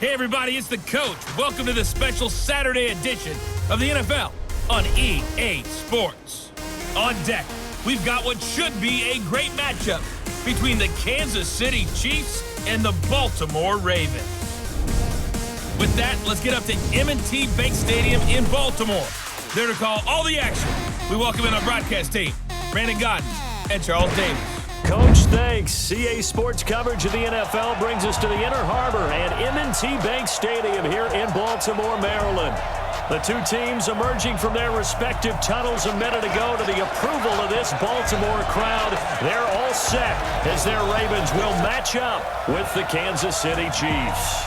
Hey everybody, it's the coach. Welcome to the special Saturday edition of the NFL on EA Sports. On deck, we've got what should be a great matchup between the Kansas City Chiefs and the Baltimore Ravens. With that, let's get up to M&T Bank Stadium in Baltimore. There to call all the action, we welcome in our broadcast team, Brandon Godden and Charles Davis. Coach, thanks. CA Sports coverage of the NFL brings us to the Inner Harbor and M&T Bank Stadium here in Baltimore, Maryland. The two teams emerging from their respective tunnels a minute ago to the approval of this Baltimore crowd. They're all set as their Ravens will match up with the Kansas City Chiefs.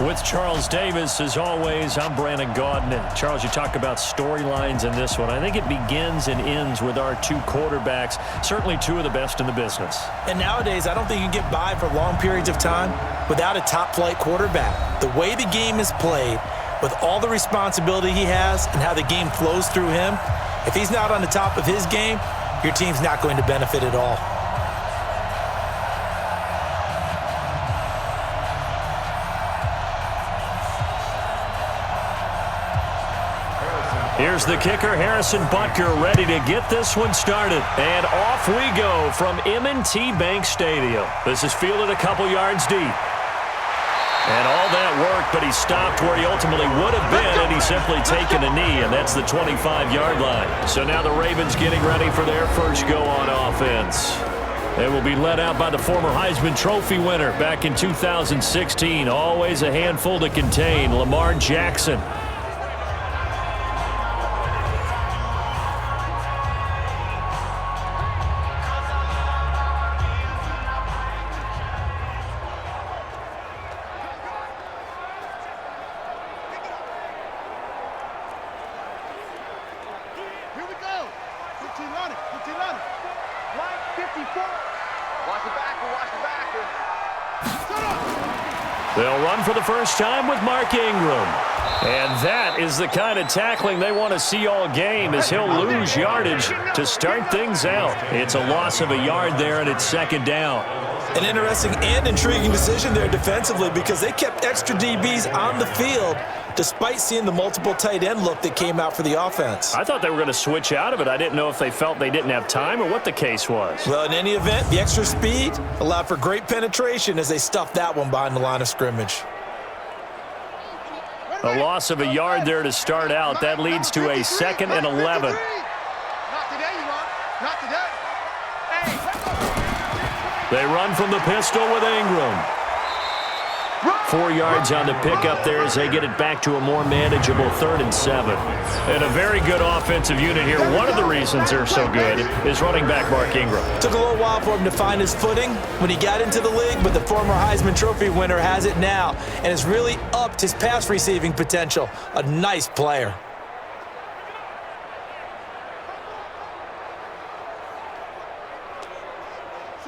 With Charles Davis, as always, I'm Brandon Godden. And Charles, you talk about storylines in this one. I think it begins and ends with our two quarterbacks, certainly two of the best in the business. And nowadays, I don't think you can get by for long periods of time without a top-flight quarterback. The way the game is played, with all the responsibility he has and how the game flows through him, if he's not on the top of his game, your team's not going to benefit at all. Here's the kicker, Harrison Butker, ready to get this one started. And off we go from M&T Bank Stadium. This is fielded a couple yards deep. And all that work, but he stopped where he ultimately would have been, and he's simply taken a knee, and that's the 25-yard line. So now the Ravens getting ready for their first go on offense. They will be led out by the former Heisman Trophy winner back in 2016. Always a handful to contain, Lamar Jackson. They'll run for the first time with Mark Ingram. And that is the kind of tackling they want to see all game, as he'll lose yardage to start things out. It's a loss of a yard there, and it's second down. An interesting and intriguing decision there defensively, because they kept extra DBs on the field despite seeing the multiple tight end look that came out for the offense. I thought they were going to switch out of it. I didn't know if they felt they didn't have time or what the case was. Well, in any event, the extra speed allowed for great penetration as they stuffed that one behind the line of scrimmage. A loss of a yard there to start out. That leads to a 2nd and 11. They run from the pistol with Ingram. 4 yards on the pickup there as they get it back to a more manageable 3rd and 7. And a very good offensive unit here. One of the reasons they're so good is running back Mark Ingram. Took a little while for him to find his footing when he got into the league, but the former Heisman Trophy winner has it now and has really upped his pass receiving potential. A nice player.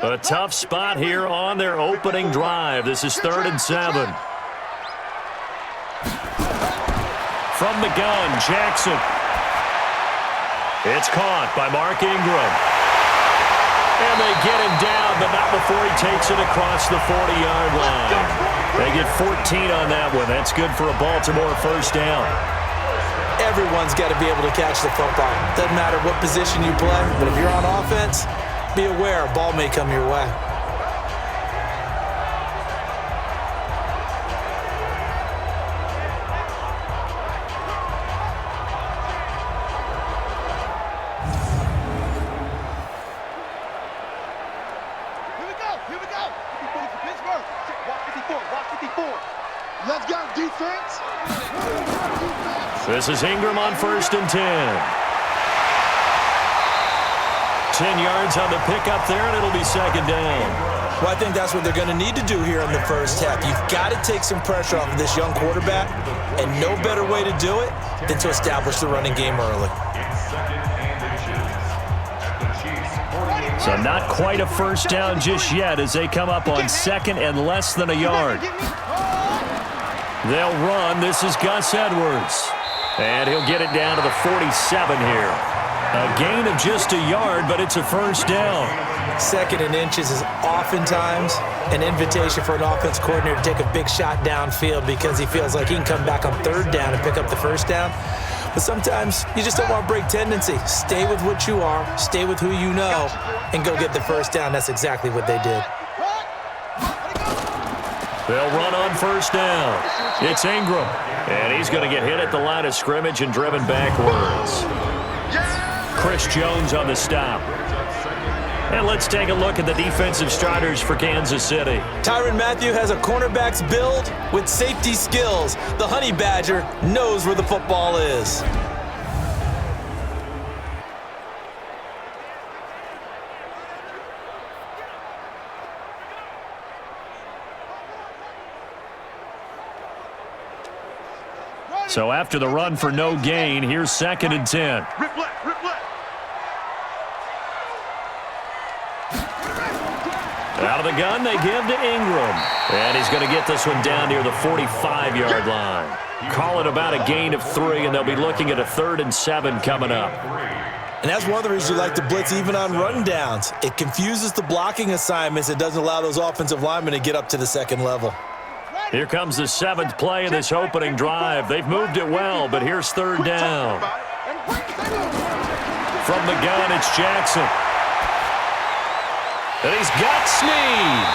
A tough spot here on their opening drive. This is 3rd and 7. From the gun, Jackson. It's caught by Mark Ingram. And they get him down, but not before he takes it across the 40-yard line. They get 14 on that one. That's good for a Baltimore first down. Everyone's got to be able to catch the football. Doesn't matter what position you play, but if you're on offense, be aware a ball may come your way. Here we go. Pittsburgh. Walk 54. Let's go, defense. This is Ingram on 1st and 10. 10 yards on the pickup there, and it'll be 2nd down. Well, I think that's what they're going to need to do here in the first half. You've got to take some pressure off of this young quarterback, and no better way to do it than to establish the running game early. So not quite a first down just yet as they come up on 2nd and less than a yard. They'll run. This is Gus Edwards. And he'll get it down to the 47 here. A gain of just a yard, but it's a first down. 2nd and inches is oftentimes an invitation for an offense coordinator to take a big shot downfield because he feels like he can come back on 3rd down and pick up the first down. But sometimes you just don't want to break tendency. Stay with what you are, stay with who you know, and go get the first down. That's exactly what they did. They'll run on first down. It's Ingram, and he's going to get hit at the line of scrimmage and driven backwards. Chris Jones on the stop. And let's take a look at the defensive starters for Kansas City. Tyrann Mathieu has a cornerback's build with safety skills. The Honey Badger knows where the football is. So after the run for no gain, here's 2nd and 10. Out of the gun, they give to Ingram. And he's going to get this one down near the 45-yard line. Call it about a gain of 3, and they'll be looking at a 3rd and 7 coming up. And that's one of the reasons you like to blitz even on rundowns. It confuses the blocking assignments. It doesn't allow those offensive linemen to get up to the 2nd level. Here comes the 7th play of this opening drive. They've moved it well, but here's 3rd down. From the gun, it's Jackson. And he's got Snead.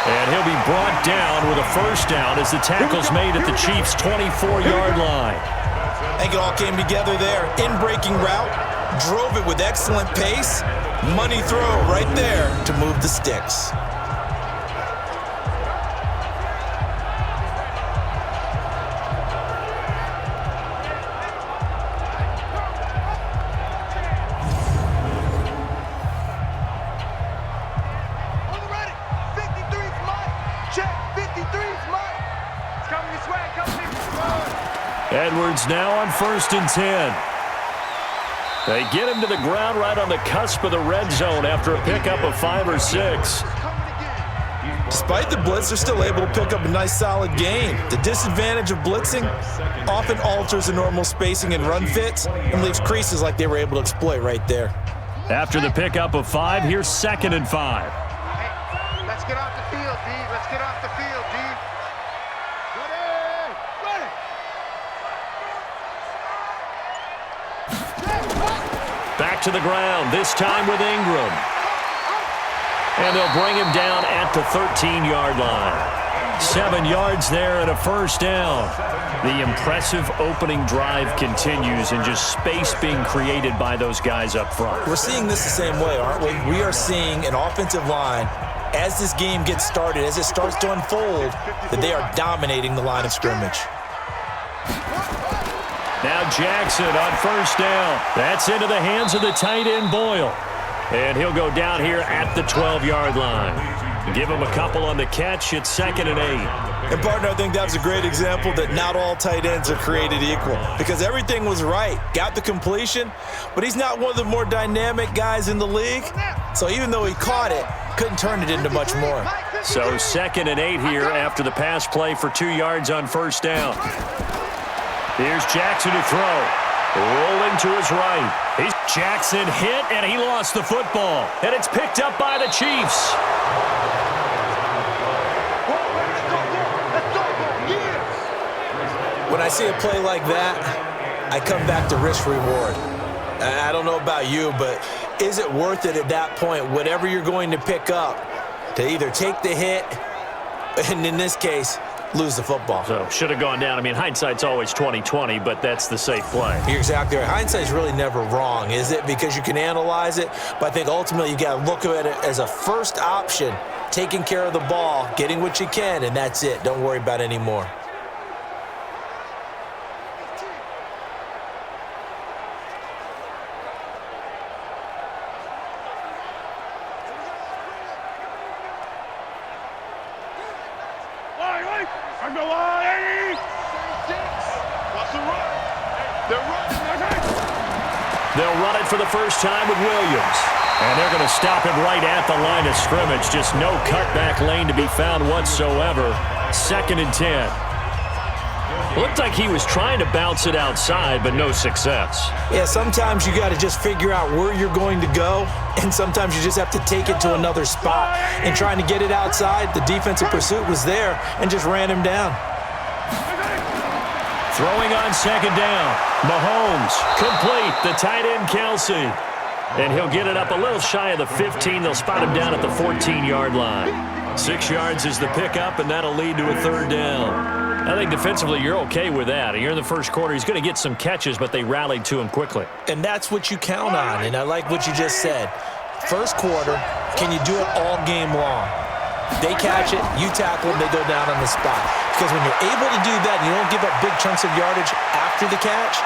And he'll be brought down with a first down as the tackle's made at the Chiefs' 24-yard line. I think it all came together there. In-breaking route, drove it with excellent pace. Money throw right there to move the sticks. Edwards now on 1st and 10. They get him to the ground right on the cusp of the red zone after a pickup of 5 or 6. Despite the blitz, they're still able to pick up a nice solid gain. The disadvantage of blitzing often alters the normal spacing and run fits and leaves creases like they were able to exploit right there. After the pickup of 5, here's 2nd and 5. Hey, let's get off the field, D. Let's get off the field, D. Back to the ground, this time with Ingram. And they'll bring him down at the 13-yard line. 7 yards there and a first down. The impressive opening drive continues and just space being created by those guys up front. We're seeing this the same way, aren't we? We are seeing an offensive line, as this game gets started, as it starts to unfold, that they are dominating the line of scrimmage. Now Jackson on first down. That's into the hands of the tight end Boyle. And he'll go down here at the 12-yard line. Give him a couple on the catch. It's 2nd and 8. And, partner, I think that was a great example that not all tight ends are created equal because everything was right. Got the completion, but he's not one of the more dynamic guys in the league. So even though he caught it, couldn't turn it into much more. So 2nd and 8 here after the pass play for 2 yards on first down. Here's Jackson to throw. Rolling to his right. He's Jackson hit, and he lost the football. And it's picked up by the Chiefs. When I see a play like that, I come back to risk-reward. I don't know about you, but is it worth it at that point, whatever you're going to pick up, to either take the hit, and in this case, lose the football? So should have gone down. I mean, hindsight's always 20/20, but that's the safe play. You're exactly right. Hindsight's really never wrong, is it? Because you can analyze it, but I think ultimately you got to look at it as a first option, taking care of the ball, getting what you can, and that's it. Don't worry about any more. They'll run it for the first time with Williams. And they're going to stop him right at the line of scrimmage. Just no cutback lane to be found whatsoever. 2nd and 10. Looked like he was trying to bounce it outside, but no success. Yeah, sometimes you got to just figure out where you're going to go, and sometimes you just have to take it to another spot. And trying to get it outside, the defensive pursuit was there and just ran him down. Throwing on second down. Mahomes, complete. The tight end, Kelsey. And he'll get it up a little shy of the 15. They'll spot him down at the 14-yard line. 6 yards is the pickup, and that'll lead to a third down. I think defensively you're okay with that. You're in the first quarter. He's going to get some catches, but they rallied to him quickly. And that's what you count on, and I like what you just said. First quarter, can you do it all game long? They catch it, you tackle them, they go down on the spot. Because when you're able to do that and you don't give up big chunks of yardage after the catch,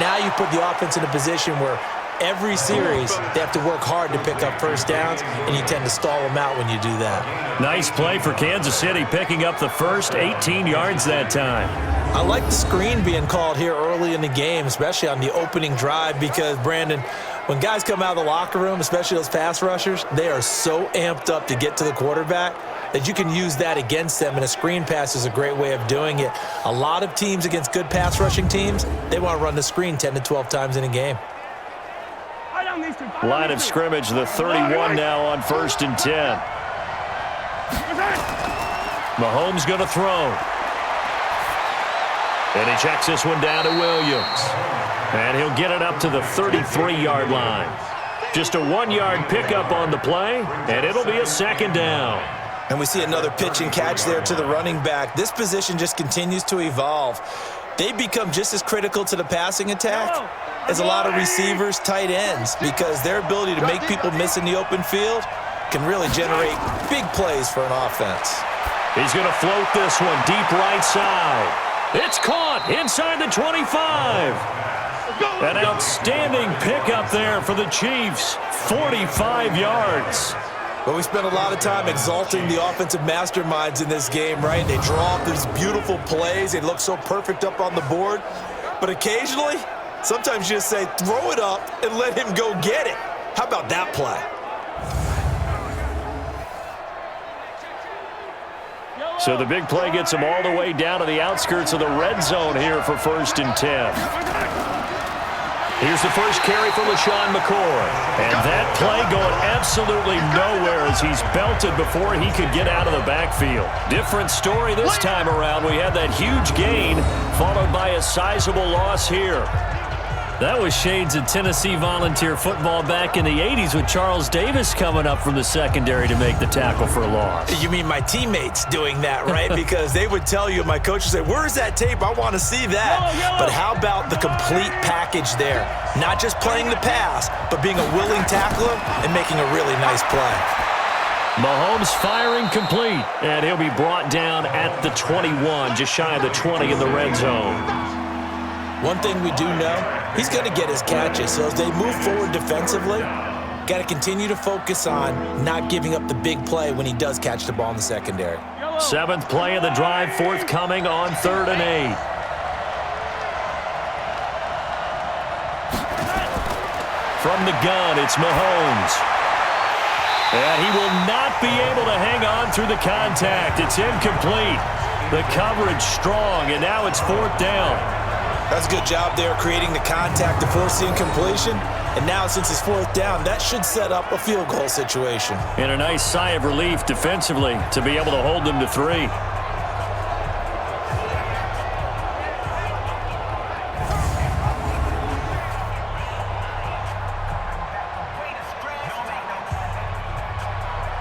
now you put the offense in a position where every series they have to work hard to pick up first downs, and you tend to stall them out when you do that. Nice play for Kansas City, picking up the first 18 yards that time. I like the screen being called here early in the game, especially on the opening drive, because, Brandon, when guys come out of the locker room, especially those pass rushers, they are so amped up to get to the quarterback that you can use that against them, and a screen pass is a great way of doing it. A lot of teams against good pass rushing teams, they want to run the screen 10 to 12 times in a game. Line of scrimmage, the 31 now on 1st and 10. Mahomes going to throw. And he checks this one down to Williams. And he'll get it up to the 33-yard line. Just a 1-yard pickup on the play, and it'll be a second down. And we see another pitch and catch there to the running back. This position just continues to evolve. They become just as critical to the passing attack as a lot of receivers, tight ends, because their ability to make people miss in the open field can really generate big plays for an offense. He's going to float this one deep right side. It's caught inside the 25. An outstanding pickup there for the Chiefs. 45 yards. But we spent a lot of time exalting the offensive masterminds in this game, right? They draw up these beautiful plays. They look so perfect up on the board. But occasionally, sometimes you just say, throw it up and let him go get it. How about that play? So the big play gets him all the way down to the outskirts of the red zone here for 1st and 10. Here's the first carry for LaShawn McCoy. And that play going absolutely nowhere as he's belted before he could get out of the backfield. Different story this time around. We had that huge gain followed by a sizable loss here. That was shades of Tennessee volunteer football back in the 80s with Charles Davis coming up from the secondary to make the tackle for a loss. You mean my teammates doing that, right? Because they would tell you, my coach would say, where's that tape? I want to see that. But how about the complete package there? Not just playing the pass, but being a willing tackler and making a really nice play. Mahomes firing complete, and he'll be brought down at the 21, just shy of the 20 in the red zone. One thing we do know, he's going to get his catches. So as they move forward defensively, got to continue to focus on not giving up the big play when he does catch the ball in the secondary. 7th play of the drive forthcoming on 3rd and 8. From the gun, it's Mahomes. And he will not be able to hang on through the contact. It's incomplete. The coverage strong, and now it's 4th down. That's a good job there creating the contact to force the incompletion. And now since it's 4th down, that should set up a field goal situation. And a nice sigh of relief defensively to be able to hold them to 3.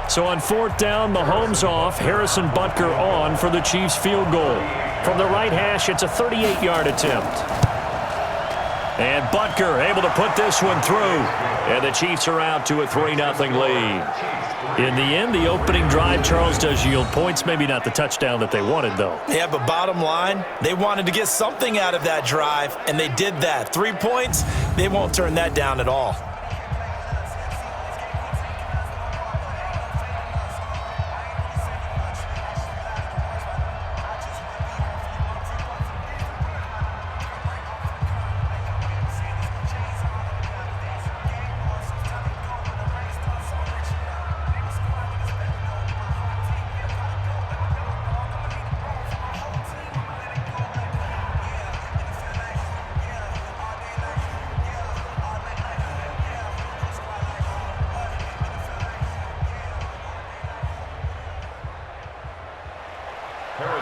So on 4th down, Mahomes off, Harrison Butker on for the Chiefs field goal. From the right hash, it's a 38-yard attempt. And Butker able to put this one through. And the Chiefs are out to a 3-0 lead. In the end, the opening drive, Charles, does yield points. Maybe not the touchdown that they wanted, though. Yeah, but bottom line, they wanted to get something out of that drive, and they did that. 3 points, they won't turn that down at all.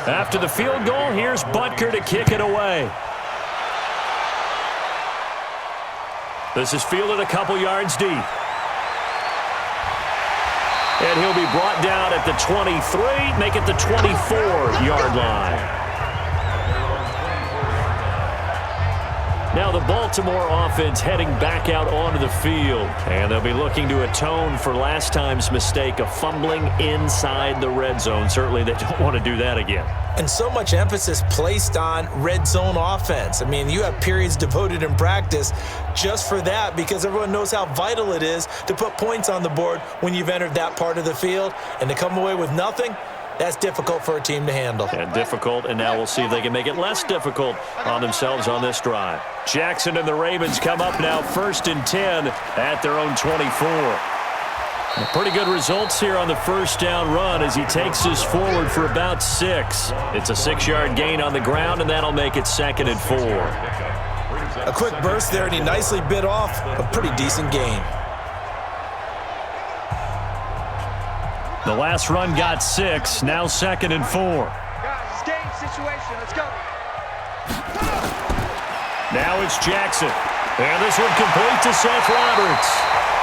After the field goal, here's Butker to kick it away. This is fielded a couple yards deep. And he'll be brought down at the 23, make it the 24-yard line. Now the Baltimore offense heading back out onto the field. And they'll be looking to atone for last time's mistake of fumbling inside the red zone. Certainly they don't want to do that again. And so much emphasis placed on red zone offense. I mean, you have periods devoted in practice just for that because everyone knows how vital it is to put points on the board when you've entered that part of the field. And to come away with nothing, that's difficult for a team to handle. And difficult, and now we'll see if they can make it less difficult on themselves on this drive. Jackson and the Ravens come up now 1st and 10 at their own 24. Pretty good results here on the first down run as he takes us forward for about 6. It's a 6-yard gain on the ground, and that'll make it 2nd and 4. A quick burst there, and he nicely bit off a pretty decent gain. The last run got 6, now 2nd and 4. Guys, it's game situation. Let's go. Now it's Jackson. And this one complete to Seth Roberts.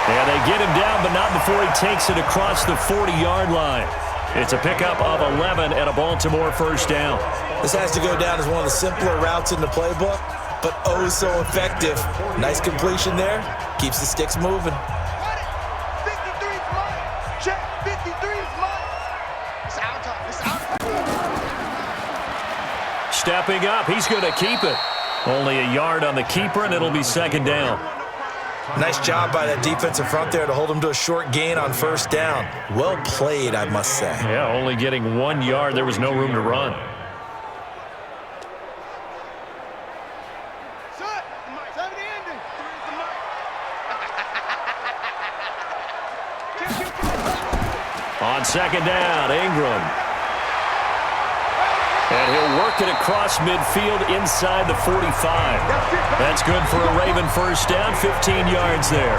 And they get him down, but not before he takes it across the 40-yard line. It's a pickup of 11 and a Baltimore first down. This has to go down as one of the simpler routes in the playbook, but oh so effective. Nice completion there. Keeps the sticks moving. 53's mine. Check. 53's mine. It's out time. It's out time. Stepping up, he's going to keep it. Only a yard on the keeper, and it'll be 2nd down. Nice job by that defensive front there to hold him to a short gain on first down. Well played, I must say. Yeah, only getting 1 yard. There was no room to run. On 2nd down, Ingram. And he'll work it across midfield inside the 45. That's good for a Raven first down, 15 yards there.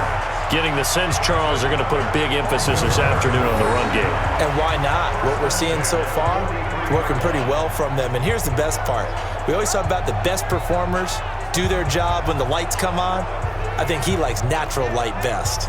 Getting the sense, Charles, are going to put a big emphasis this afternoon on the run game. And why not? What we're seeing so far, working pretty well from them. And here's the best part. We always talk about the best performers do their job when the lights come on. I think he likes natural light best.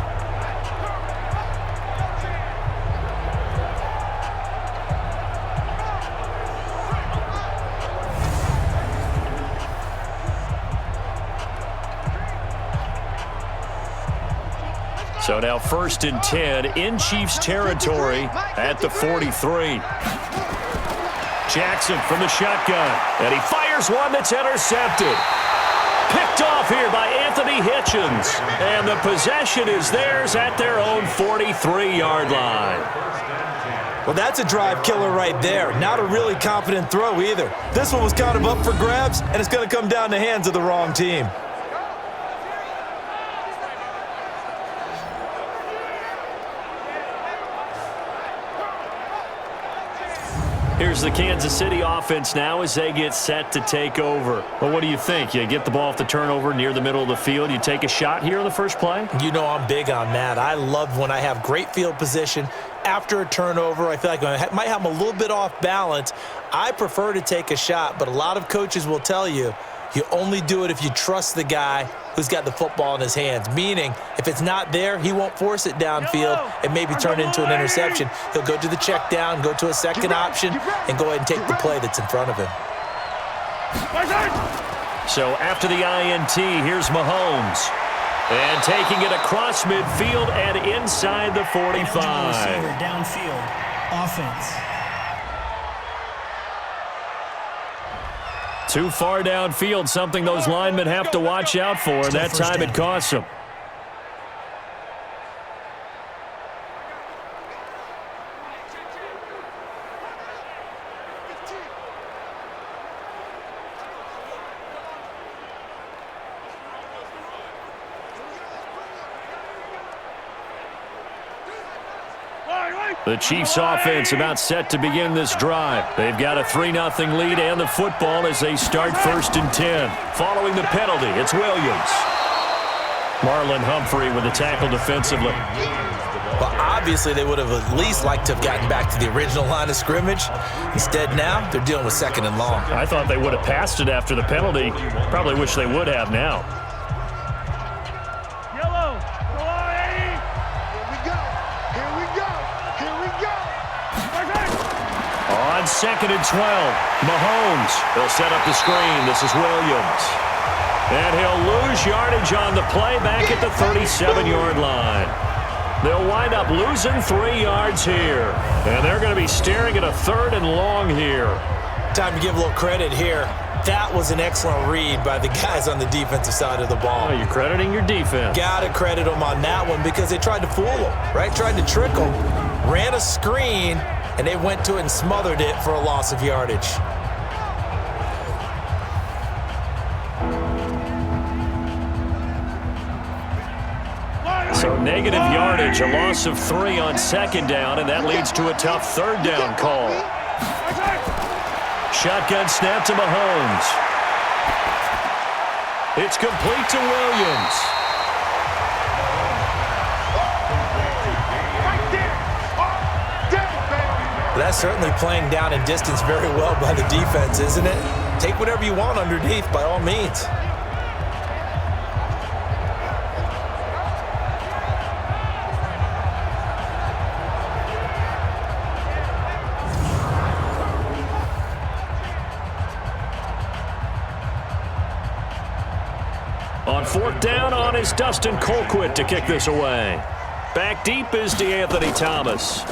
So now 1st and 10 in Chiefs territory at the 43. Jackson from the shotgun, and he fires one that's intercepted. Picked off here by Anthony Hitchens, and the possession is theirs at their own 43-yard line. Well, that's a drive killer right there. Not a really confident throw either. This one was kind of up for grabs, and it's going to come down the hands of the wrong team. Here's the Kansas City offense now as they get set to take over. Well, what do you think? You get the ball off the turnover near the middle of the field. You take a shot here on the first play? You know I'm big on that. I love when I have great field position. After a turnover, I feel like I might have them a little bit off balance. I prefer to take a shot, but a lot of coaches will tell you, you only do it if you trust the guy who's got the football in his hands. Meaning, if it's not there, he won't force it downfield and maybe turn it into an interception. He'll go to the check down, go to a second option, and go ahead and take the play that's in front of him. So after the INT, here's Mahomes. And taking it across midfield and inside the 45. Downfield, offense. Too far downfield, something those linemen have to watch out for, and that time it costs them. The Chiefs offense about set to begin this drive. They've got a 3-0 lead and the football as they start 1st and 10. Following the penalty, it's Williams. Marlon Humphrey with the tackle defensively. Well, Obviously, they would have at least liked to have gotten back to the original line of scrimmage. Instead, now they're dealing with second and long. I thought they would have passed it after the penalty. Probably wish they would have now. Yellow. Go on, Eddie. Here we go. Here we go. Here we go. On second and 12, Mahomes. They'll set up the screen. This is Williams. And he'll lose yardage on the play back at the 37-yard line. They'll wind up losing 3 yards here. And they're going to be staring at a third and long here. Time to give a little credit here. That was an excellent read by the guys on the defensive side of the ball. Oh, you're crediting your defense. Got to credit them on that one because they tried to fool them, right? Tried to trick them. Ran a screen, and they went to it and smothered it for a loss of yardage. So negative yardage, a loss of 3 on second down, and that leads to a tough third down call. Shotgun snap to Mahomes. It's complete to Williams. That's certainly playing down in distance very well by the defense, isn't it? Take whatever you want underneath, by all means. On fourth down on is Dustin Colquitt to kick this away. Back deep is DeAnthony Thomas.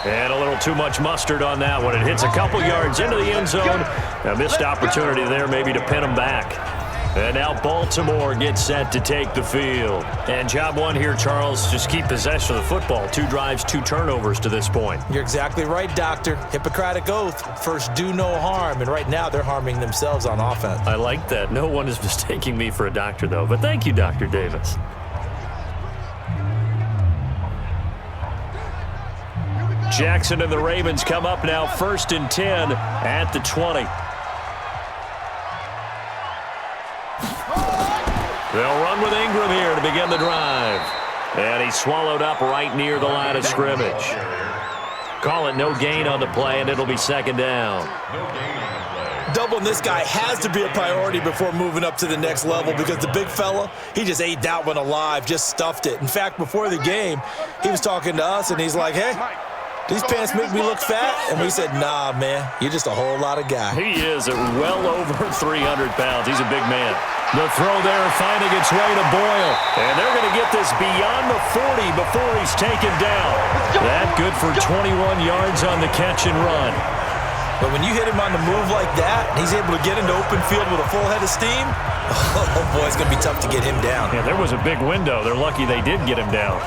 And a little too much mustard on that one. It hits a couple yards into the end zone. A missed opportunity there maybe to pin him back. And now Baltimore gets set to take the field. And job one here, Charles, just keep possession of the football. 2 drives, 2 turnovers to this point. You're exactly right, Doctor. Hippocratic oath. First, do no harm. And right now, they're harming themselves on offense. I like that. No one is mistaking me for a doctor, though. But thank you, Dr. Davis. Jackson and the Ravens come up now 1st and 10 at the 20. They'll run with Ingram here to begin the drive. And he's swallowed up right near the line of scrimmage. Call it no gain on the play, and it'll be second down. Doubling this guy has to be a priority before moving up to the next level because the big fella, he just ate that one alive, just stuffed it. In fact, before the game, he was talking to us, and he's like, hey, these pants make me look fat? And we said, nah, man, you're just a whole lot of guy. He is at well over 300 pounds. He's a big man. The throw there finding its way to Boyle. And they're going to get this beyond the 40 before he's taken down. That good for 21 yards on the catch and run. But when you hit him on the move like that, he's able to get into open field with a full head of steam, oh boy, it's going to be tough to get him down. Yeah, there was a big window. They're lucky they did get him down.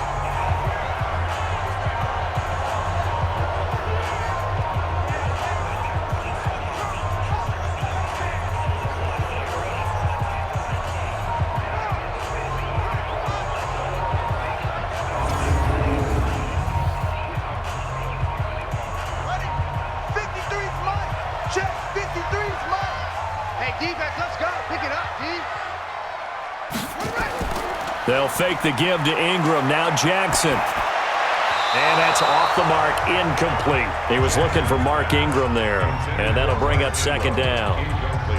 They'll fake the give to Ingram. Now Jackson. And that's off the mark, incomplete. He was looking for Mark Ingram there. And that'll bring up second down.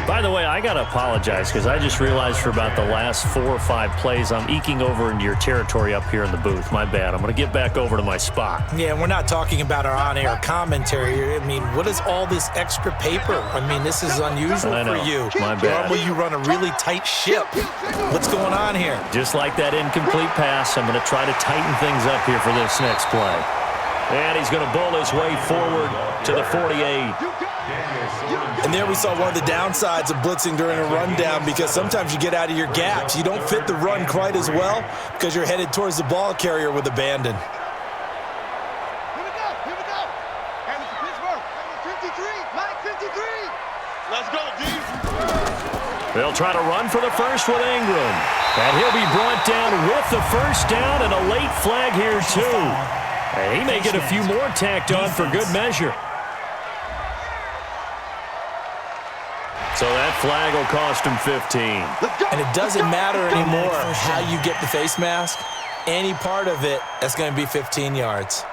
By the way, I got to apologize because I just realized for about the last 4 or 5 plays, I'm eking over into your territory up here in the booth. My bad. I'm going to get back over to my spot. Yeah, we're not talking about our on-air commentary here. I mean, what is all this extra paper? I mean, this is unusual for you. My bad. Normally you run a really tight ship. What's going on here? Just like that incomplete pass, I'm going to try to tighten things up here for this next play. And he's going to bowl his way forward to the 48. And there we saw one of the downsides of blitzing during a rundown because sometimes you get out of your gaps. You don't fit the run quite as well because you're headed towards the ball carrier with abandon. Here we go. Here we go. And it's Pittsburgh. 53. Line 53. Let's go, D. They'll try to run for the first with Ingram. And he'll be brought down with the first down and a late flag here, too. And he may get a few more tacked on for good measure. So that flag will cost him 15. And it doesn't matter anymore how you get the face mask. Any part of it, that's going to be 15 yards.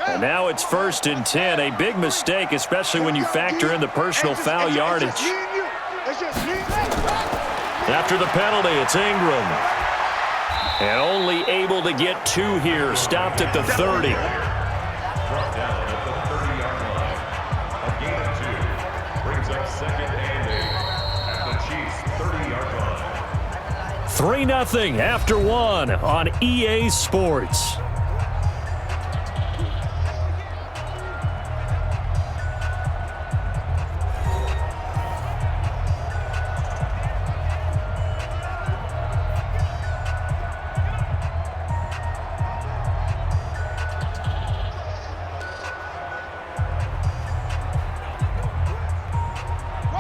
And now it's 1st and 10. A big mistake, especially when you factor in the personal foul yardage. After the penalty, it's Ingram. And only able to get 2 here. Stopped at the 30. Brought down at the 30-yard line. A gain of 2 brings up 2nd and 8 at the Chiefs' 30-yard line. 3-0 after 1 on EA Sports.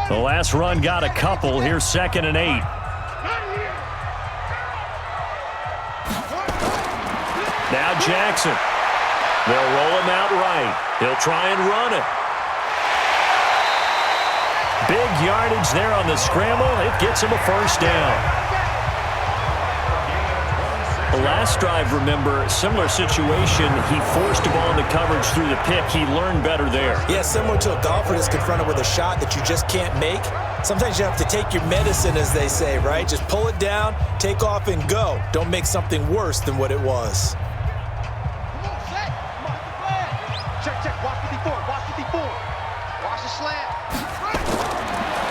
The last run got a couple. Here's 2nd and 8. Now Jackson. They'll roll him out right. He'll try and run it. Big yardage there on the scramble. It gets him a 1st down. The last drive, remember, similar situation. He forced the ball into coverage through the pick. He learned better there. Yeah, similar to a golfer that's confronted with a shot that you just can't make. Sometimes you have to take your medicine, as they say, right? Just pull it down, take off, and go. Don't make something worse than what it was. Come on, set. Come on, check, check. Watch 54. Watch 54. Watch the slant.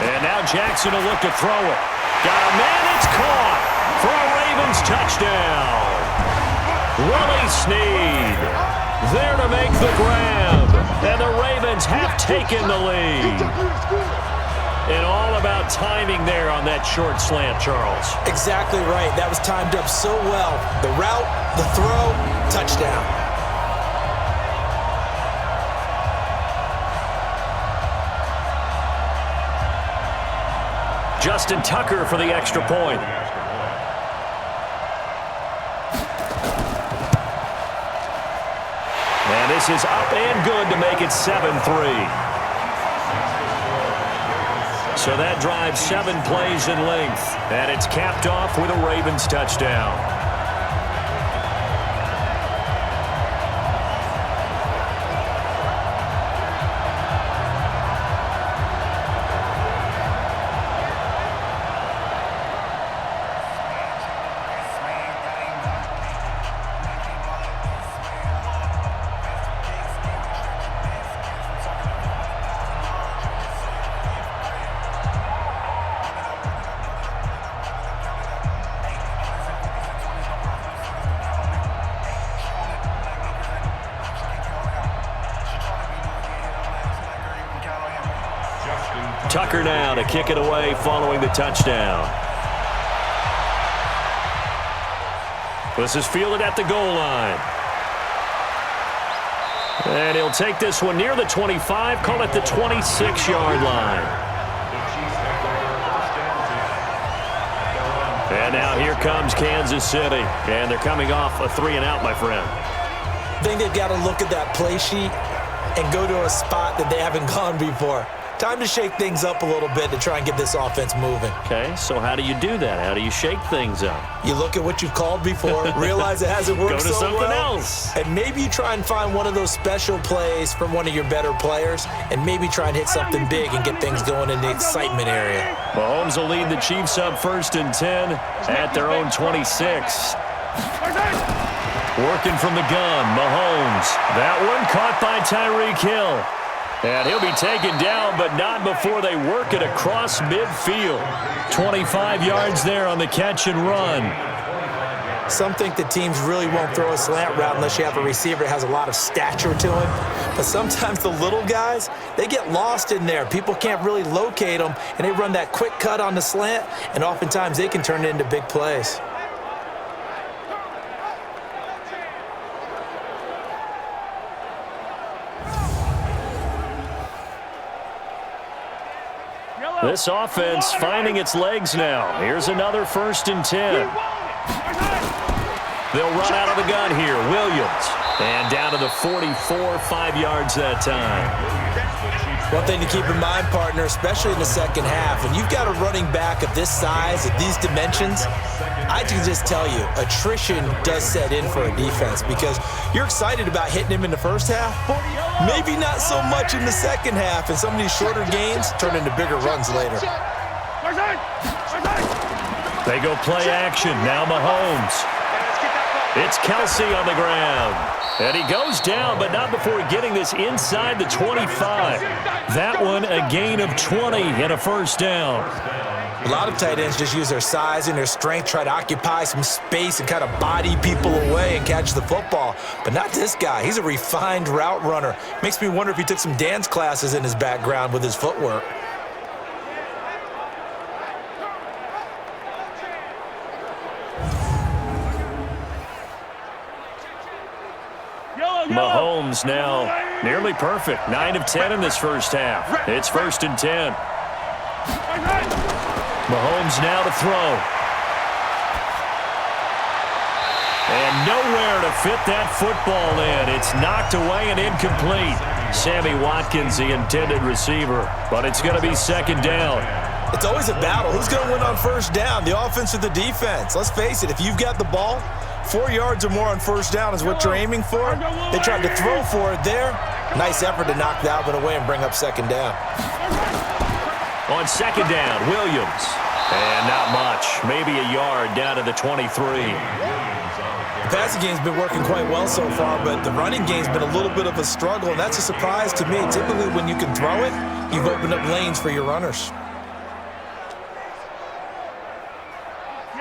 And now Jackson will look to throw it. Got a man. It's caught for a Ravens touchdown. Willie Snead there to make the grab. And the Ravens have taken the lead. And all about timing there on that short slant, Charles. Exactly right. That was timed up so well. The route, the throw, touchdown. Justin Tucker for the extra point. And this is up and good to make it 7-3. So that drives 7 plays in length. And it's capped off with a Ravens touchdown. Tucker now to kick it away following the touchdown. This is fielded at the goal line. And he'll take this one near the 25, call it the 26-yard line. And now here comes Kansas City. And they're coming off a 3-and-out, my friend. I think they've got to look at that play sheet and go to a spot that they haven't gone before. Time to shake things up a little bit to try and get this offense moving. Okay, so how do you do that? How do you shake things up? You look at what you've called before, realize it hasn't worked so well. Go to something else. And maybe you try and find one of those special plays from one of your better players, and maybe try and hit something big and get things going in the excitement area. Mahomes will lead the Chiefs up 1st and 10 at their own 26. Working from the gun, Mahomes. That one caught by Tyreek Hill. And he'll be taken down, but not before they work it across midfield. 25 yards there on the catch and run. Some think the teams really won't throw a slant route unless you have a receiver that has a lot of stature to him. But sometimes the little guys, they get lost in there. People can't really locate them, and they run that quick cut on the slant, and oftentimes they can turn it into big plays. This offense finding its legs now. Here's another 1st and 10. They'll run out of the gun here. Williams. And down to the 44, 5 yards that time. One thing to keep in mind, partner, especially in the second half, when you've got a running back of this size, of these dimensions, I can just tell you, attrition does set in for a defense because you're excited about hitting him in the first half. Maybe not so much in the second half, and some of these shorter gains turn into bigger runs later. They go play action. Now Mahomes. It's Kelsey on the ground. And he goes down, but not before getting this inside the 25. That one a gain of 20 and a 1st down. A lot of tight ends just use their size and their strength, try to occupy some space and kind of body people away and catch the football. But not this guy. He's a refined route runner. Makes me wonder if he took some dance classes in his background with his footwork. Mahomes now nearly perfect. 9 of 10 in this first half. It's 1st and 10. Mahomes now to throw. And nowhere to fit that football in. It's knocked away and incomplete. Sammy Watkins, the intended receiver, but it's going to be 2nd down. It's always a battle. Who's going to win on 1st down, the offense or the defense? Let's face it, if you've got the ball, 4 yards or more on 1st down is what you're aiming for. They tried to throw for it there. Nice effort to knock that one away and bring up 2nd down. On 2nd down, Williams. And not much. Maybe a yard down to the 23. The passing game's been working quite well so far, but the running game's been a little bit of a struggle, and that's a surprise to me. Typically, when you can throw it, you've opened up lanes for your runners.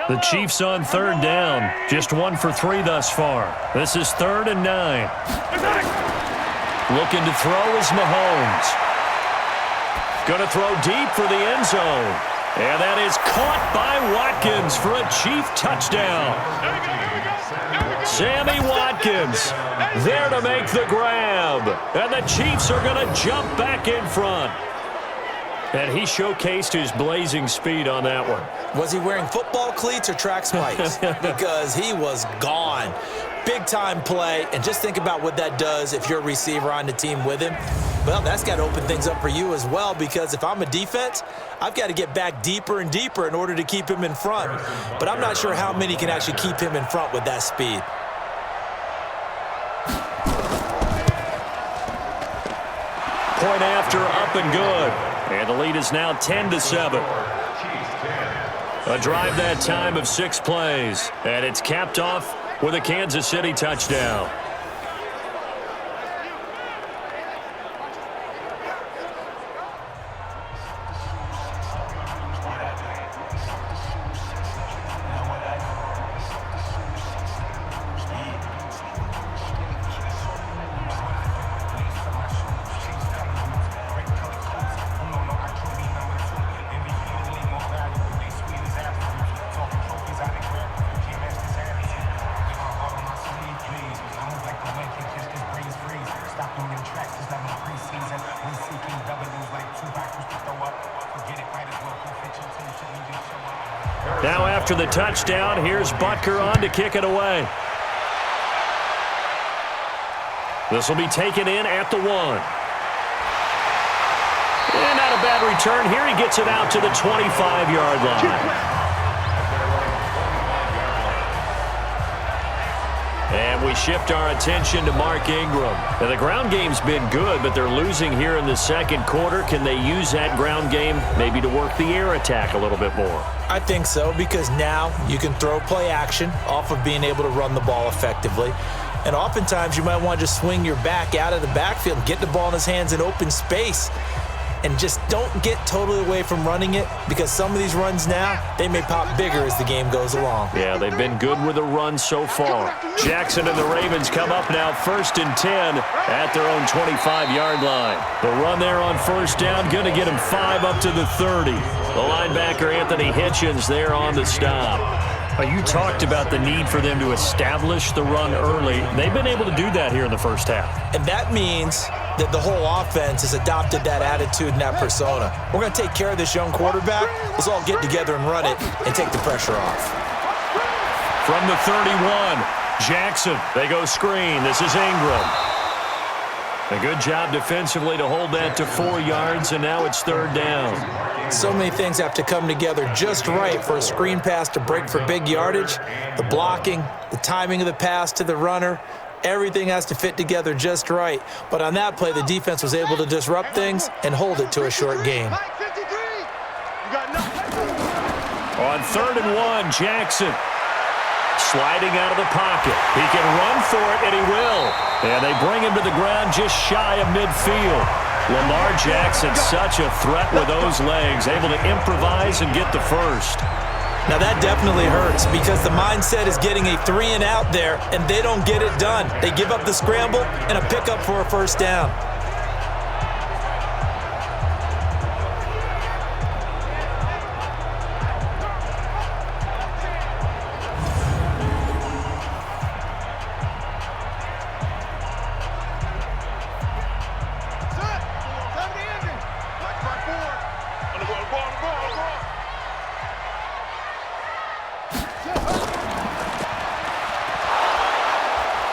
The Chiefs on 3rd down. Just 1 for 3 thus far. This is 3rd and 9. Looking to throw is Mahomes. Going to throw deep for the end zone. And that is caught by Watkins for a Chief touchdown. Sammy Watkins there to make the grab. And the Chiefs are going to jump back in front. And he showcased his blazing speed on that one. Was he wearing football cleats or track spikes? Because he was gone. Big-time play, and just think about what that does if you're a receiver on the team with him. Well, that's got to open things up for you as well, because if I'm a defense, I've got to get back deeper and deeper in order to keep him in front. But I'm not sure how many can actually keep him in front with that speed. Point after, up and good. And the lead is now 10-7. A drive that time of 6 plays. And it's capped off with a Kansas City touchdown. Now after the touchdown, here's Butker on to kick it away. This will be taken in at the 1. And not a bad return. Here he gets it out to the 25-yard line. And we shift our attention to Mark Ingram. Now, the ground game's been good, but they're losing here in the second quarter. Can they use that ground game maybe to work the air attack a little bit more? I think so, because now you can throw play action off of being able to run the ball effectively. And oftentimes you might want to just swing your back out of the backfield and get the ball in his hands in open space. And just don't get totally away from running it, because some of these runs now, they may pop bigger as the game goes along. Yeah, they've been good with the run so far. Jackson and the Ravens come up now 1st and 10 at their own 25-yard line. The run there on 1st down, going to get him 5 up to the 30. The linebacker, Anthony Hitchens, there on the stop. You talked about the need for them to establish the run early. They've been able to do that here in the first half. And that means that the whole offense has adopted that attitude and that persona. We're going to take care of this young quarterback. Let's all get together and run it and take the pressure off. From the 31, Jackson. They go screen. This is Ingram. A good job defensively to hold that to 4 yards, and now it's third down. So many things have to come together just right for a screen pass to break for big yardage. The blocking, the timing of the pass to the runner, everything has to fit together just right. But on that play, the defense was able to disrupt things and hold it to a short gain. On 3rd and 1, Jackson. Sliding out of the pocket. He can run for it, and he will. And they bring him to the ground just shy of midfield. Lamar Jackson, such a threat with those legs, able to improvise and get the first. Now that definitely hurts because the mindset is getting a 3 and out there, and they don't get it done. They give up the scramble and a pickup for a first down.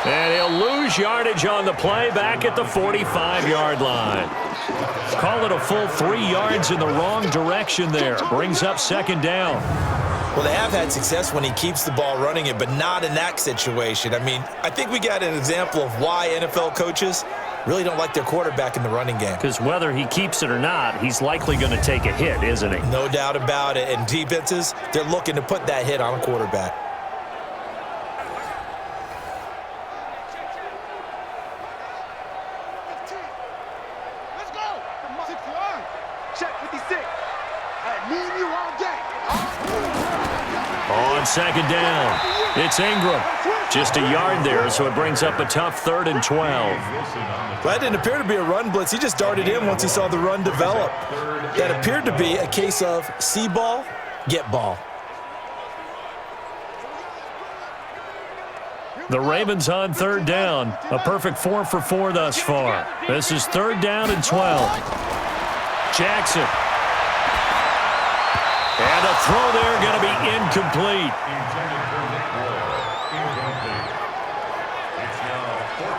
And he'll lose yardage on the play back at the 45-yard line. Call it a full 3 yards in the wrong direction there. Brings up second down. Well, they have had success when he keeps the ball running it, but not in that situation. I mean, I think we got an example of why NFL coaches really don't like their quarterback in the running game. Because whether he keeps it or not, he's likely going to take a hit, isn't he? No doubt about it. And defenses, they're looking to put that hit on a quarterback. On second down, it's Ingram. Just a yard there, so it brings up a tough 3rd and 12. Well, that didn't appear to be a run blitz. He just darted in once he saw the run develop. That appeared to be a case of see ball, get ball. The Ravens on 3rd down. A perfect 4 for 4 thus far. This is 3rd down and 12. Jackson. And a throw there going to be incomplete.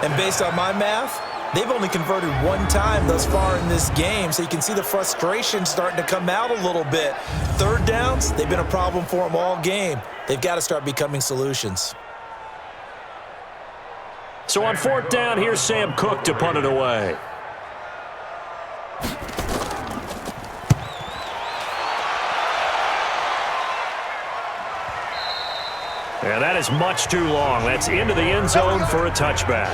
And based on my math, they've only converted 1 time thus far in this game, so you can see the frustration starting to come out a little bit. 3rd downs, they've been a problem for them all game. They've got to start becoming solutions. So on 4th down, here's Sam Cook to punt it away. And that is much too long. That's into the end zone for a touchback.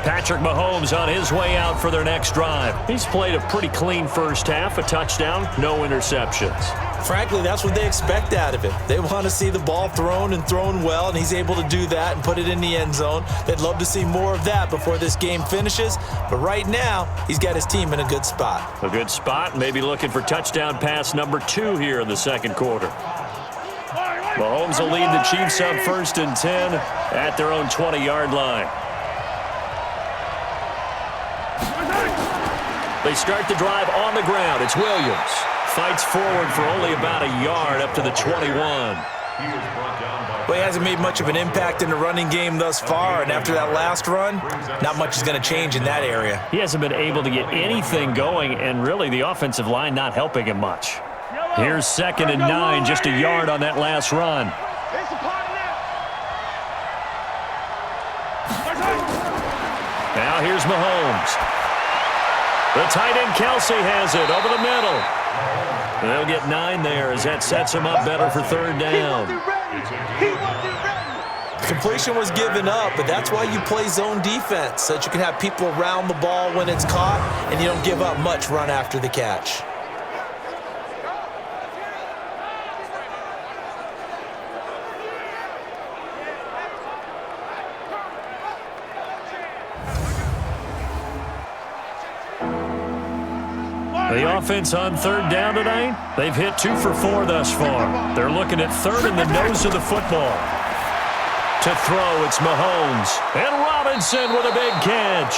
Patrick Mahomes on his way out for their next drive. He's played a pretty clean first half, a touchdown, no interceptions. Frankly, that's what they expect out of him. They want to see the ball thrown and thrown well, and he's able to do that and put it in the end zone. They'd love to see more of that before this game finishes, but right now, he's got his team in a good spot. A good spot, maybe looking for touchdown pass number 2 here in the second quarter. Mahomes will lead the Chiefs up 1st and 10 at their own 20-yard line. They start the drive on the ground. It's Williams. Fights forward for only about a yard up to the 21. Well, he hasn't made much of an impact in the running game thus far, and after that last run, not much is going to change in that area. He hasn't been able to get anything going, and really the offensive line not helping him much. Here's 2nd and 9, just a yard on that last run. Now here's Mahomes. The tight end Kelsey has it over the middle. They'll get 9 there as that sets him up better for 3rd down. Completion was given up, but that's why you play zone defense, so that you can have people around the ball when it's caught, and you don't give up much run after the catch. The offense on third down tonight, they've hit 2 for 4 thus far. They're looking at third in the nose of the football. To throw, it's Mahomes. And Robinson with a big catch.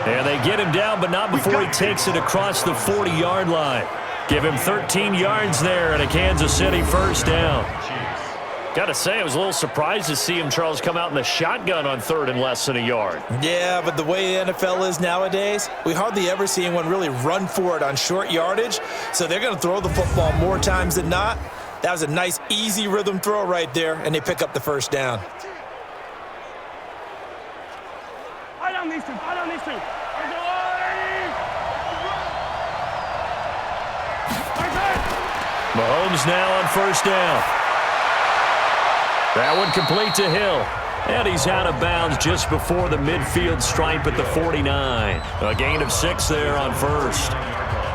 And they get him down, but not before he takes it across the 40-yard line. Give him 13 yards there and a Kansas City first down. Got to say, I was a little surprised to see him, Charles, come out in the shotgun on third and less than a yard. Yeah, but the way the NFL is nowadays, we hardly ever see anyone really run for it on short yardage. So they're going to throw the football more times than not. That was a nice, easy rhythm throw right there, and they pick up the first down. I don't need to. Mahomes now on first down. That one complete to Hill. And he's out of bounds just before the midfield stripe at the 49. A gain of 6 there on first.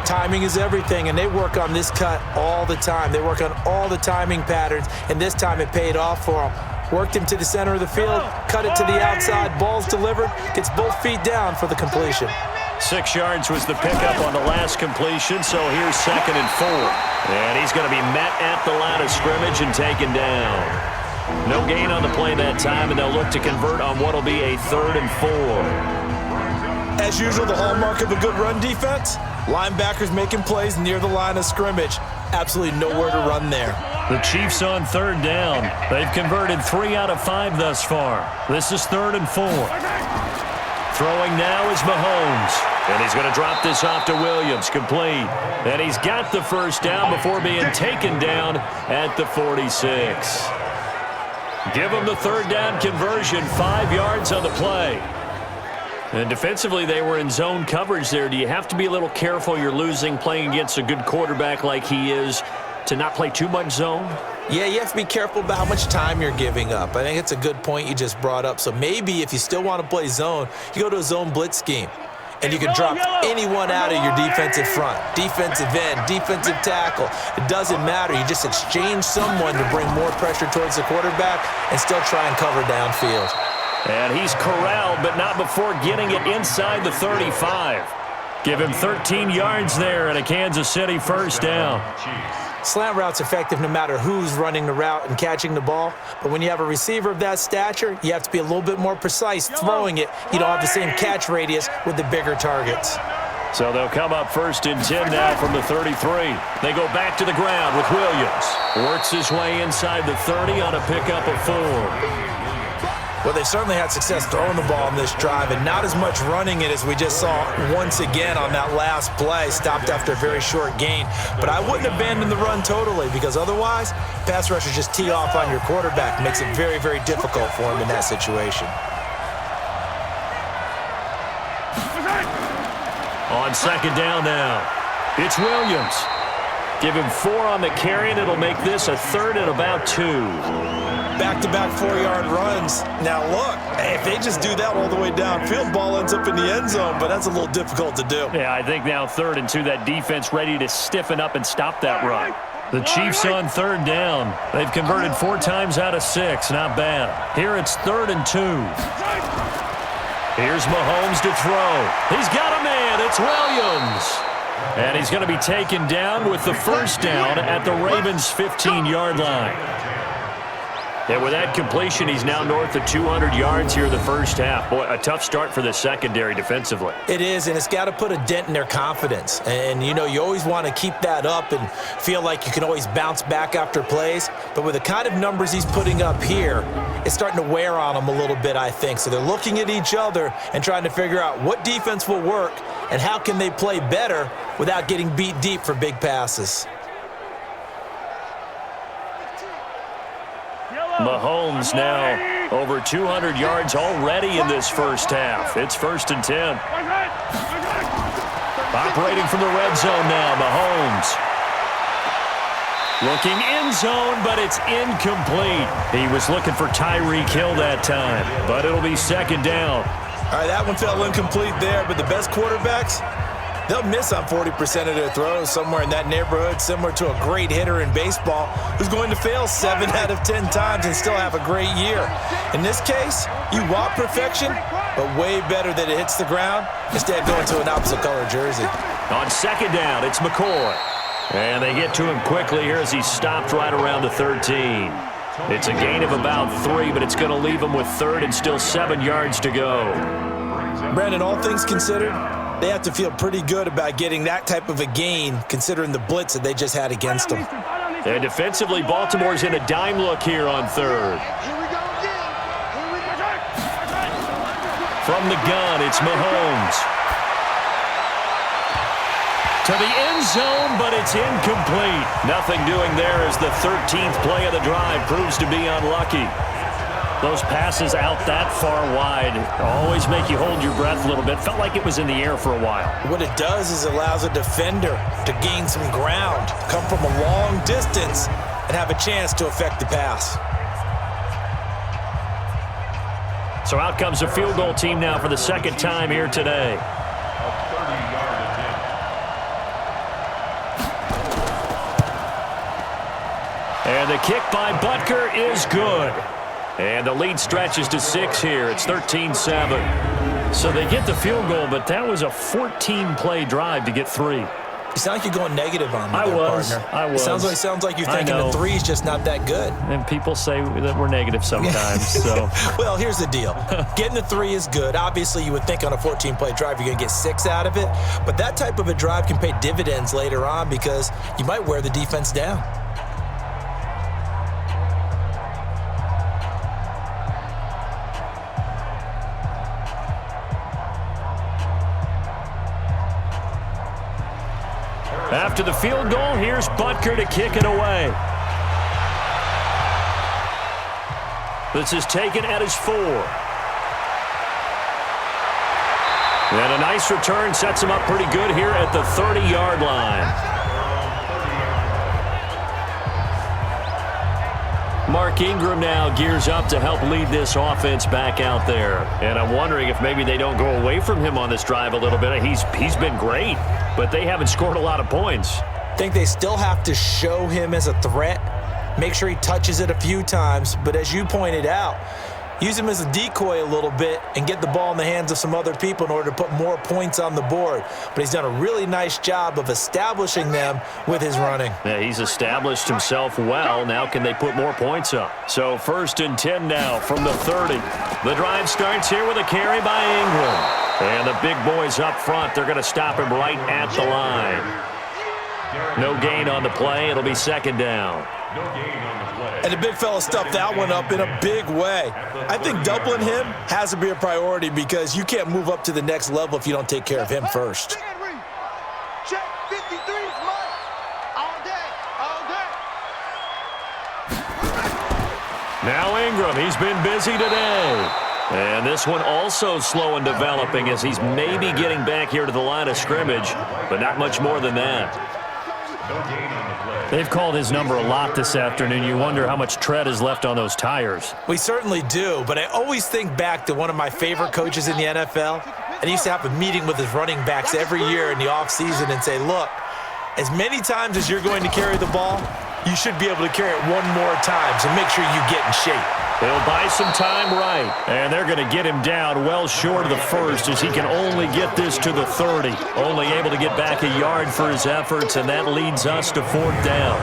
Timing is everything, and they work on this cut all the time. They work on all the timing patterns, and this time it paid off for them. Worked him to the center of the field, cut it to the outside, ball's delivered, gets both feet down for the completion. 6 yards was the pickup on the last completion, so here's 2nd and 4. And he's going to be met at the line of scrimmage and taken down. No gain on the play that time, and they'll look to convert on what will be a 3rd and 4. As usual, the hallmark of a good run defense, linebackers making plays near the line of scrimmage. Absolutely nowhere to run there. The Chiefs on 3rd down. They've converted 3 out of 5 thus far. This is 3rd and 4. Throwing now is Mahomes. And he's going to drop this off to Williams, complete. And he's got the first down before being taken down at the 46. Give him the 3rd down conversion, 5 yards on the play. And defensively, they were in zone coverage there. Do you have to be a little careful you're losing playing against a good quarterback like he is to not play too much zone? Yeah, you have to be careful about how much time you're giving up. I think it's a good point you just brought up. So maybe if you still want to play zone, you go to a zone blitz scheme. And you can drop anyone out of your defensive front, defensive end, defensive tackle. It doesn't matter. You just exchange someone to bring more pressure towards the quarterback and still try and cover downfield. And he's corralled, but not before getting it inside the 35. Give him 13 yards there and a Kansas City first down. Slant route's effective no matter who's running the route and catching the ball. But when you have a receiver of that stature, you have to be a little bit more precise throwing it. You don't have the same catch radius with the bigger targets. So they'll come up 1st and 10 now from the 33. They go back to the ground with Williams. Works his way inside the 30 on a pickup of 4. Well, they certainly had success throwing the ball in this drive, and not as much running it as we just saw once again on that last play. Stopped after a very short gain. But I wouldn't abandon the run totally, because otherwise, pass rushers just tee off on your quarterback. Makes it very, very difficult for him in that situation. On 2nd down now, it's Williams. Give him 4 on the carry, and it'll make this a 3rd and about 2. Back-to-back 4-yard runs. Now, look, if they just do that all the way downfield, ball ends up in the end zone, but that's a little difficult to do. Yeah, I think now 3rd and 2, that defense ready to stiffen up and stop that run. The Chiefs on 3rd down. They've converted 4 times out of 6. Not bad. Here it's 3rd and 2. Here's Mahomes to throw. He's got a man. It's Williams. And he's going to be taken down with the first down at the Ravens' 15-yard line. And with that completion, he's now north of 200 yards here in the first half. Boy, a tough start for the secondary defensively. It is, and it's got to put a dent in their confidence. And, you know, you always want to keep that up and feel like you can always bounce back after plays. But with the kind of numbers he's putting up here, it's starting to wear on them a little bit, I think. So they're looking at each other and trying to figure out what defense will work and how can they play better without getting beat deep for big passes. Mahomes now over 200 yards already in this first half. It's 1st and 10. Operating from the red zone now, Mahomes. Looking end zone, but it's incomplete. He was looking for Tyreek Hill that time, but it'll be 2nd down. All right, that one fell incomplete there, but the best quarterbacks, They'll miss on 40% of their throws, somewhere in that neighborhood, similar to a great hitter in baseball who's going to fail 7 out of 10 times and still have a great year. In this case, you want perfection, but way better that it hits the ground instead going to an opposite color jersey. On second down, it's McCoy. And they get to him quickly here as he stopped right around the 13. It's a gain of about 3, but it's going to leave him with third and still 7 yards to go. Brandon, all things considered, they have to feel pretty good about getting that type of a gain considering the blitz that they just had against them. And defensively, Baltimore's in a dime look here on third. From the gun, it's Mahomes. To the end zone, but it's incomplete. Nothing doing there as the 13th play of the drive proves to be unlucky. Those passes out that far wide always make you hold your breath a little bit. Felt like it was in the air for a while. What it does is it allows a defender to gain some ground, come from a long distance, and have a chance to affect the pass. So out comes a field goal team now for the second time here today. And the kick by Butker is good. And the lead stretches to 6 here. It's 13-7. So they get the field goal, but that was a 14-play drive to get 3. You sound like you're going negative on me, partner. I was. It sounds like you're thinking the 3 is just not that good. And people say that we're negative sometimes. So. Well, here's the deal. Getting the 3 is good. Obviously, you would think on a 14-play drive you're going to get 6 out of it. But that type of a drive can pay dividends later on because you might wear the defense down. After the field goal, here's Butker to kick it away. This is taken at his 4. And a nice return sets him up pretty good here at the 30-yard line. Mark Ingram now gears up to help lead this offense back out there. And I'm wondering if maybe they don't go away from him on this drive a little bit. He's been great, but they haven't scored a lot of points. I think they still have to show him as a threat, make sure he touches it a few times. But as you pointed out, use him as a decoy a little bit and get the ball in the hands of some other people in order to put more points on the board. But he's done a really nice job of establishing them with his running. Yeah, he's established himself well. Now can they put more points up? So 1st and 10 now from the 30. The drive starts here with a carry by Ingram. And the big boys up front, they're going to stop him right at the line. No gain on the play. It'll be 2nd down. No gain on the play. And the big fella stuffed that one up in a big way. I think doubling him has to be a priority because you can't move up to the next level if you don't take care of him first. Check 53 is mine. All day, all day. Now Ingram, he's been busy today. And this one also slow and developing as he's maybe getting back here to the line of scrimmage, but not much more than that. No gain on the play. They've called his number a lot this afternoon. You wonder how much tread is left on those tires. We certainly do, but I always think back to one of my favorite coaches in the NFL, and he used to have a meeting with his running backs every year in the offseason and say, look, as many times as you're going to carry the ball, you should be able to carry it one more time, so make sure you get in shape. They'll buy some time right, and they're going to get him down well short of the 1st as he can only get this to the 30. Only able to get back a yard for his efforts, and that leads us to 4th down.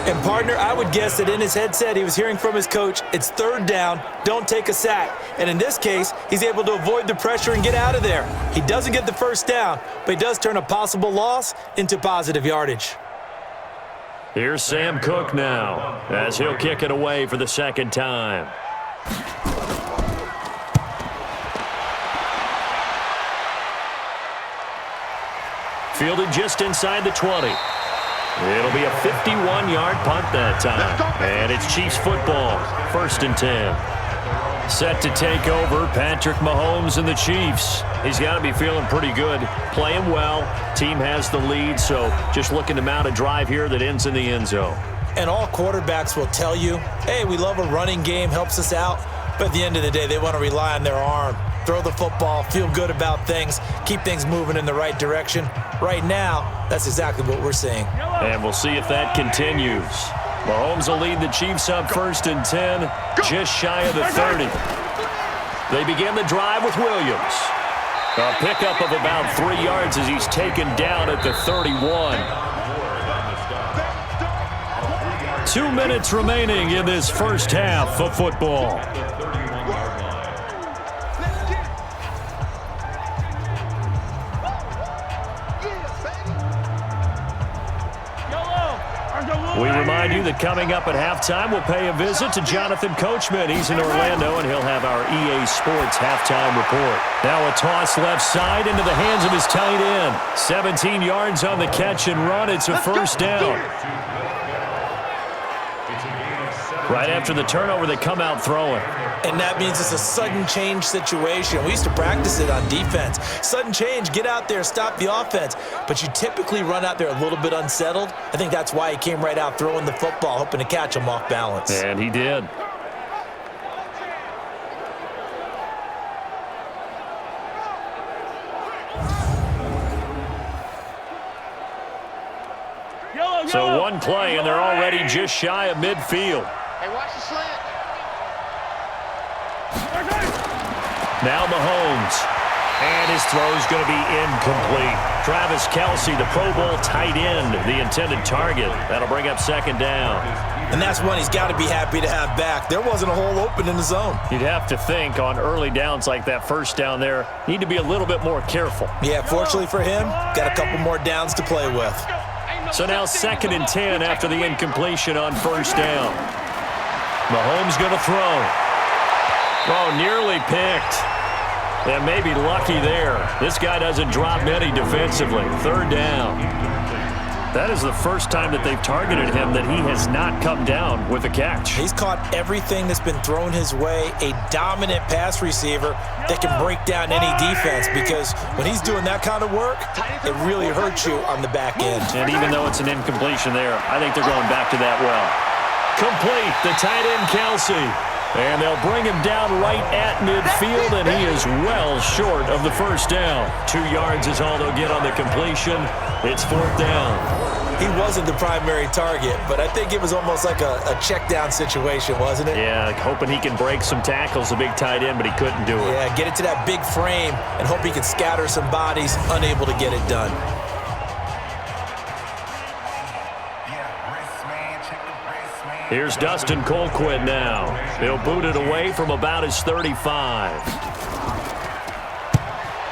And, partner, I would guess that in his headset he was hearing from his coach, it's 3rd down, don't take a sack. And in this case, he's able to avoid the pressure and get out of there. He doesn't get the 1st down, but he does turn a possible loss into positive yardage. Here's Sam Cook now as he'll kick it away for the 2nd time. Fielded just inside the 20. It'll be a 51-yard punt that time. And it's Chiefs football, 1st and 10. Set to take over, Patrick Mahomes and the Chiefs. He's got to be feeling pretty good. Playing well. Team has the lead, so just looking to mount a drive here that ends in the end zone. And all quarterbacks will tell you, hey, we love a running game, helps us out. But at the end of the day, they want to rely on their arm. throw the football, feel good about things, keep things moving in the right direction. Right now, that's exactly what we're seeing. And we'll see if that continues. Mahomes will lead the Chiefs up 1st and 10, just shy of the 30. They begin the drive with Williams. A pickup of about 3 yards as he's taken down at the 31. 2 minutes remaining in this first half of football. We remind you that coming up at halftime, we'll pay a visit to Jonathan Coachman. He's in Orlando, and he'll have our EA Sports halftime report. Now a toss left side into the hands of his tight end. 17 yards on the catch and run. It's a first down. Right after the turnover, they come out throwing. And that means it's a sudden change situation. We used to practice it on defense. Sudden change, get out there, stop the offense. But you typically run out there a little bit unsettled. I think that's why he came right out throwing the football, hoping to catch him off balance. And he did. So one play, and they're already just shy of midfield. Hey, watch the slant. Now Mahomes. And his throw's going to be incomplete. Travis Kelce, the Pro Bowl tight end, the intended target. That'll bring up 2nd down. And that's one he's got to be happy to have back. There wasn't a hole open in the zone. You'd have to think on early downs like that first down there, need to be a little bit more careful. Yeah, fortunately for him, got a couple more downs to play with. So now 2nd and 10 after the incompletion on 1st down. Mahomes going to throw. Oh, nearly picked. And maybe lucky there. This guy doesn't drop many defensively. 3rd down. That is the first time that they've targeted him that he has not come down with a catch. He's caught everything that's been thrown his way. A dominant pass receiver that can break down any defense, because when he's doing that kind of work, it really hurts you on the back end. And even though it's an incompletion there, I think they're going back to that well. Complete, the tight end Kelce. And they'll bring him down right at midfield, and he is well short of the first down. 2 yards is all they'll get on the completion. It's 4th down. He wasn't the primary target, but I think it was almost like a check down situation, wasn't it? Yeah, hoping he can break some tackles, a big tight end, but he couldn't do it. Yeah, get it to that big frame and hope he can scatter some bodies, unable to get it done. Here's Dustin Colquitt now. He'll boot it away from about his 35.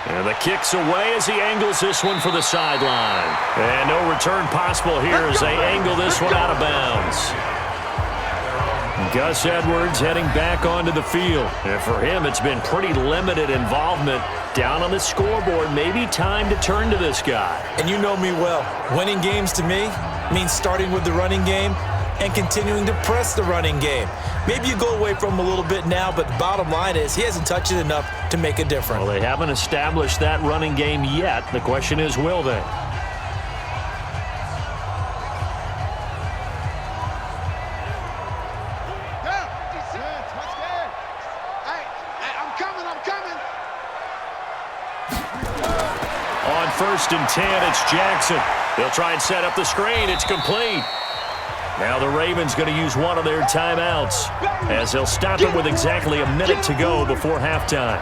And the kick's away as he angles this one for the sideline. And no return possible here as they angle this one out of bounds. Gus Edwards heading back onto the field. And for him, it's been pretty limited involvement. Down on the scoreboard, maybe time to turn to this guy. And you know me well. Winning games to me means starting with the running game and continuing to press the running game. Maybe you go away from him a little bit now, but the bottom line is he hasn't touched it enough to make a difference. Well, they haven't established that running game yet. The question is, will they? On 1st and 10, it's Jackson. They'll try and set up the screen. It's complete. Now the Ravens going to use one of their timeouts as they'll stop it with exactly a minute to go before halftime.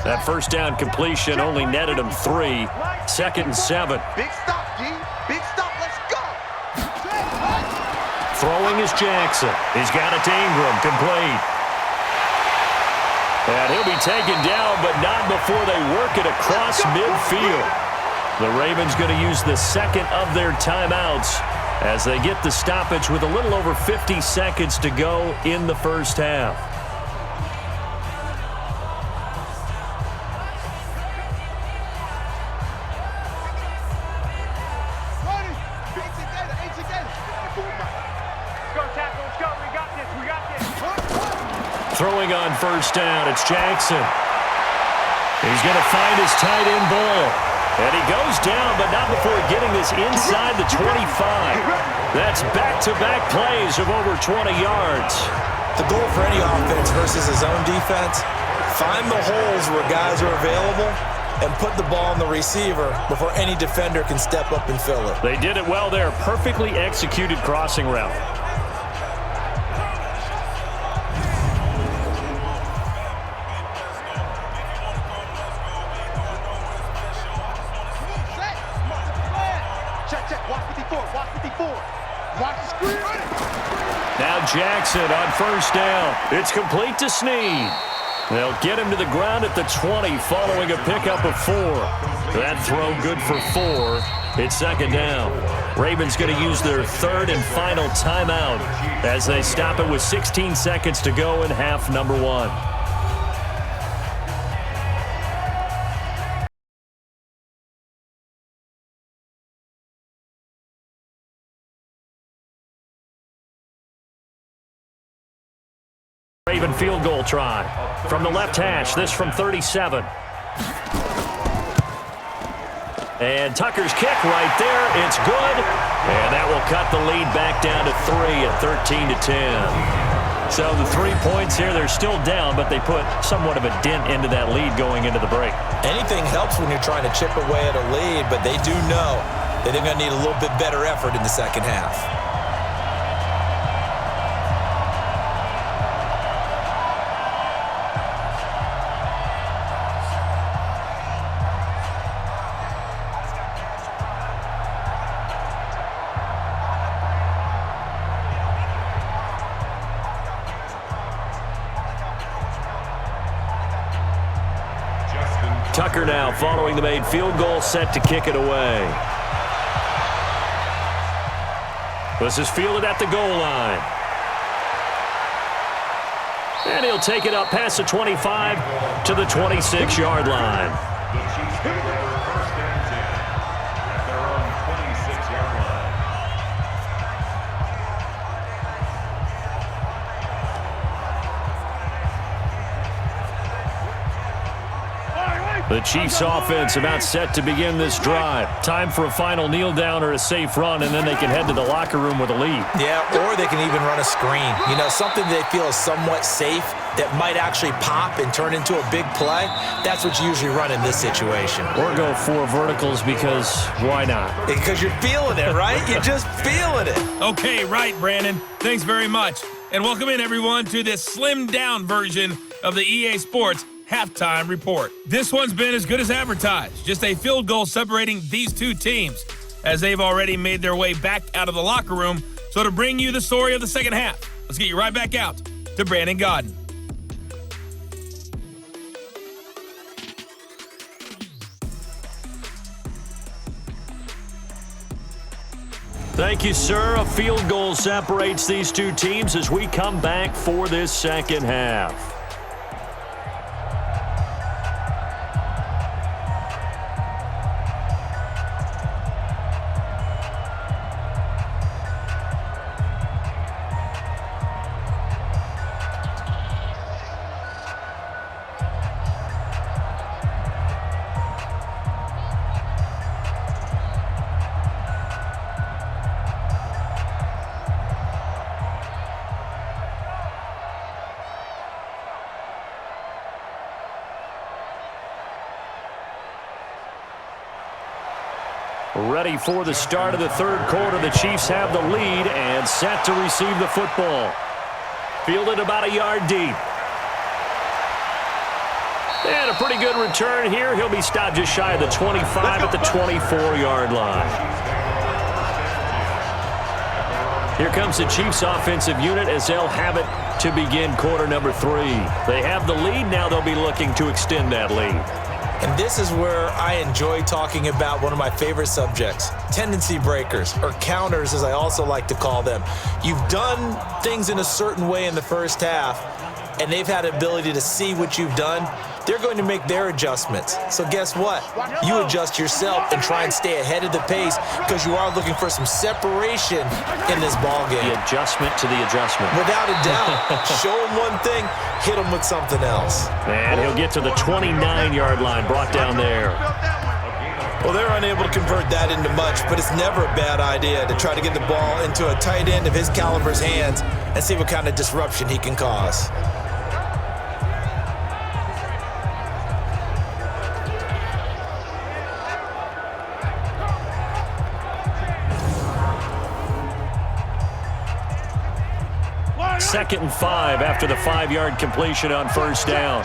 That first down completion only netted him 3. 2nd and 7. Big stop, G. Big stop. Let's go. Throwing is Jackson. He's got it to Ingram. Complete. And he'll be taken down, but not before they work it across midfield. The Ravens going to use the second of their timeouts as they get the stoppage with a little over 50 seconds to go in the first half. Throwing on 1st down, it's Jackson. He's going to find his tight end ball. And he goes down, but not before getting this inside the 25. That's back-to-back plays of over 20 yards. The goal for any offense versus his own defense, find the holes where guys are available and put the ball on the receiver before any defender can step up and fill it. They did it well there. Perfectly executed crossing route. Now Jackson on first down. It's complete to Snead. They'll get him to the ground at the 20 following a pickup of 4. That throw good for 4. It's second down. Ravens going to use their third and final timeout as they stop it with 16 seconds to go in half number 1. Raven field goal try from the left hash. This from 37. And Tucker's kick right there. It's good. And that will cut the lead back down to 3 at 13-10. So the 3 points here, they're still down, but they put somewhat of a dent into that lead going into the break. Anything helps when you're trying to chip away at a lead, but they do know that they're going to need a little bit better effort in the second half. Tucker now following the made field goal, set to kick it away. This is fielded at the goal line. And he'll take it up past the 25 to the 26-yard line. The Chiefs get their first and 10 at their own 26-yard line. The Chiefs offense about set to begin this drive. Time for a final kneel down or a safe run, and then they can head to the locker room with a lead. Yeah, or they can even run a screen. You know, something they feel is somewhat safe that might actually pop and turn into a big play. That's what you usually run in this situation. Or go 4 verticals because why not? Because you're feeling it, right? You're just feeling it. Okay, right, Brandon. Thanks very much. And welcome in, everyone, to this slimmed-down version of the EA Sports Halftime Report. This one's been as good as advertised. Just a field goal separating these two teams as they've already made their way back out of the locker room. So to bring you the story of the second half, let's get you right back out to Brandon Godden. Thank you, sir. A field goal separates these two teams as we come back for this second half. Ready for the start of the third quarter. The Chiefs have the lead and set to receive the football. Fielded about a yard deep. And a pretty good return here. He'll be stopped just shy of the 25 at the 24-yard line. Here comes the Chiefs offensive unit as they'll have it to begin quarter number 3. They have the lead. Now they'll be looking to extend that lead. And this is where I enjoy talking about one of my favorite subjects, tendency breakers, or counters as I also like to call them. You've done things in a certain way in the first half, and they've had the ability to see what you've done, they're going to make their adjustments. So guess what? You adjust yourself and try and stay ahead of the pace because you are looking for some separation in this ball game. The adjustment to the adjustment. Without a doubt. Show him one thing, hit him with something else. And he'll get to the 29-yard line, brought down there. Well, they're unable to convert that into much, but it's never a bad idea to try to get the ball into a tight end of his caliber's hands and see what kind of disruption he can cause. Second and 5 after the 5-yard completion on first down.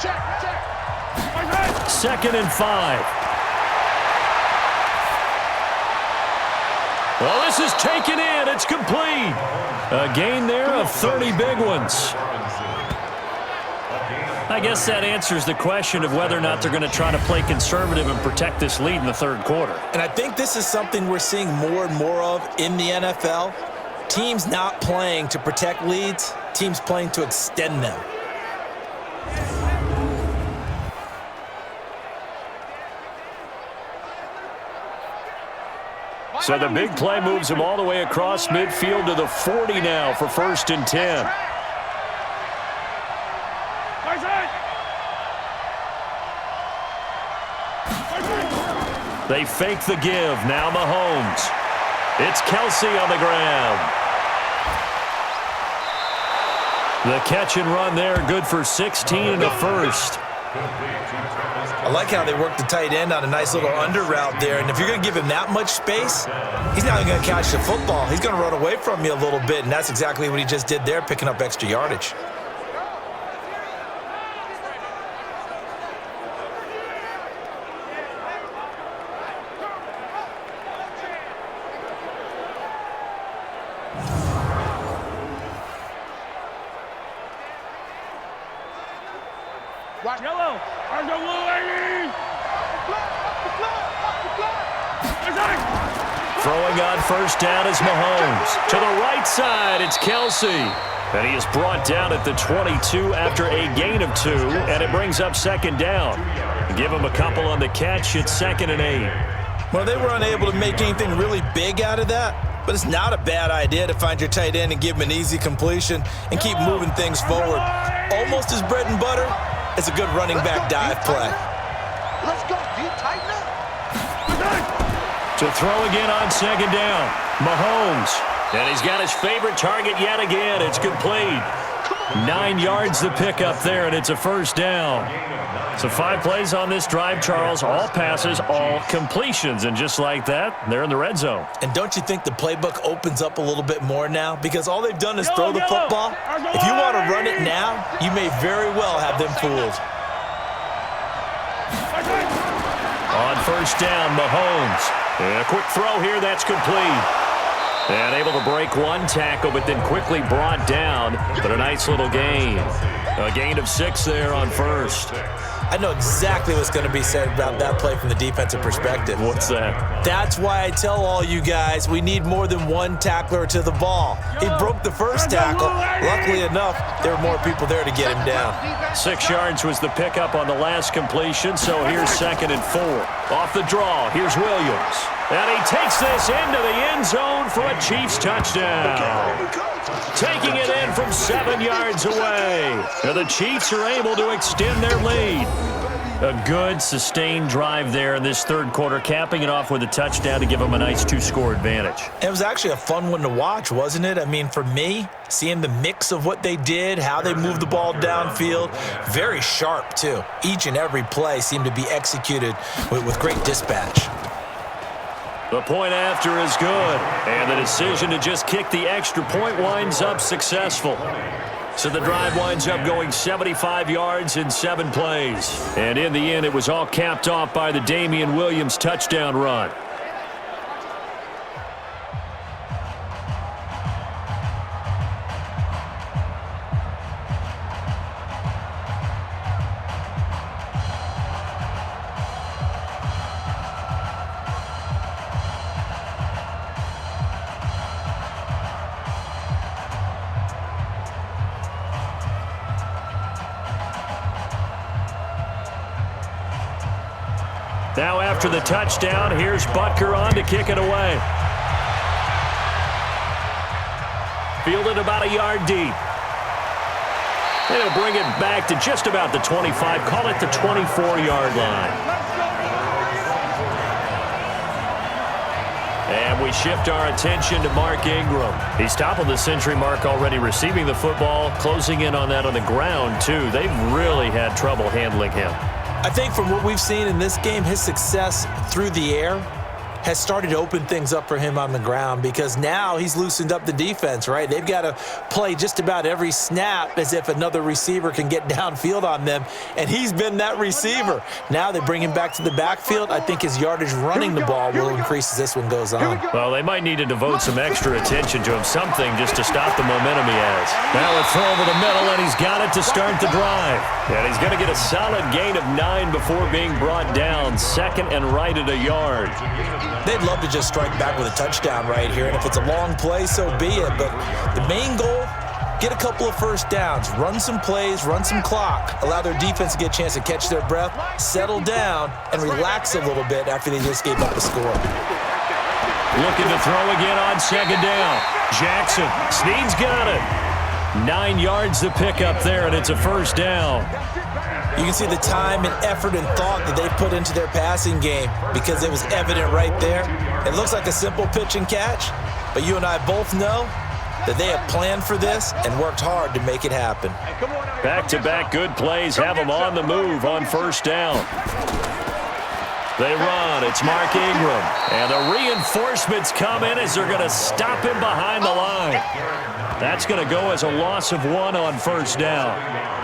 Second and 5. Well, this is taken in. It's complete. A gain there of 30 big ones. I guess that answers the question of whether or not they're going to try to play conservative and protect this lead in the third quarter. And I think this is something we're seeing more and more of in the NFL. Teams not playing to protect leads, teams playing to extend them. So the big play moves him all the way across midfield to the 40 now for first and 10. They fake the give. Now Mahomes. It's Kelsey on the ground. The catch and run there, good for 16 and a first. I like how they work the tight end on a nice little under route there. And if you're going to give him that much space, he's not going to catch the football. He's going to run away from you a little bit, and that's exactly what he just did there, picking up extra yardage. Yellow, on the blue lady. Throwing on first down is Mahomes. To the right side, it's Kelsey. And he is brought down at the 22 after a gain of 2, and it brings up second down. Give him a couple on the catch. It's 2nd and 8. Well, they were unable to make anything really big out of that, but it's not a bad idea to find your tight end and give him an easy completion and keep moving things forward. Almost his bread and butter. It's a good running back dive play. Let's go, deep tighten up. To throw again on second down, Mahomes. And he's got his favorite target yet again. It's complete. 9 yards to pick up there, and it's a first down. So 5 plays on this drive, Charles. All passes, all completions. And just like that, they're in the red zone. And don't you think the playbook opens up a little bit more now? Because all they've done is throw the football. If you want to run it now, you may very well have them fooled. On first down, Mahomes. And a quick throw here, that's complete. And able to break one tackle, but then quickly brought down. But a nice little gain. A gain of 6 there on first. I know exactly what's going to be said about that play from the defensive perspective. What's that? That's why I tell all you guys we need more than one tackler to the ball. He broke the first tackle. Luckily enough, there were more people there to get him down. 6 yards was the pickup on the last completion, so here's 2nd and 4. Off the draw, here's Williams. And he takes this into the end zone for a Chiefs touchdown. Taking it in from 7 yards away. And the Chiefs are able to extend their lead. A good, sustained drive there in this third quarter, capping it off with a touchdown to give them a nice 2-score advantage. It was actually a fun one to watch, wasn't it? I mean, for me, seeing the mix of what they did, how they moved the ball downfield, very sharp, too. Each and every play seemed to be executed with great dispatch. The point after is good, and the decision to just kick the extra point winds up successful. So the drive winds up going 75 yards in 7 plays. And in the end, it was all capped off by the Damian Williams touchdown run. Now after the touchdown, here's Butker on to kick it away. Fielded about a yard deep. And he'll bring it back to just about the 25. Call it the 24-yard line. And we shift our attention to Mark Ingram. He's top of the century mark already receiving the football, closing in on that on the ground, too. They've really had trouble handling him. I think from what we've seen in this game, his success through the air has started to open things up for him on the ground because now he's loosened up the defense, right? They've got to play just about every snap as if another receiver can get downfield on them, and he's been that receiver. Now they bring him back to the backfield. I think his yardage running the ball will increase as this one goes on. Well, they might need to devote some extra attention to him, something just to stop the momentum he has. Now a throw over the middle, and he's got it to start the drive. And he's going to get a solid gain of 9 before being brought down, second and right at a yard. They'd love to just strike back with a touchdown right here, and if it's a long play, so be it. But the main goal, get a couple of first downs, run some plays, run some clock, allow their defense to get a chance to catch their breath, settle down, and relax a little bit after they just gave up a score. Looking to throw again on second down. Jackson, Snead's got it. 9 yards to pick up there, and it's a first down. You can see the time and effort and thought that they put into their passing game because it was evident right there. It looks like a simple pitch and catch, but you and I both know that they have planned for this and worked hard to make it happen. Back-to-back good plays have them on the move on first down. They run. It's Mark Ingram. And the reinforcements come in as they're going to stop him behind the line. That's going to go as a loss of 1 on first down.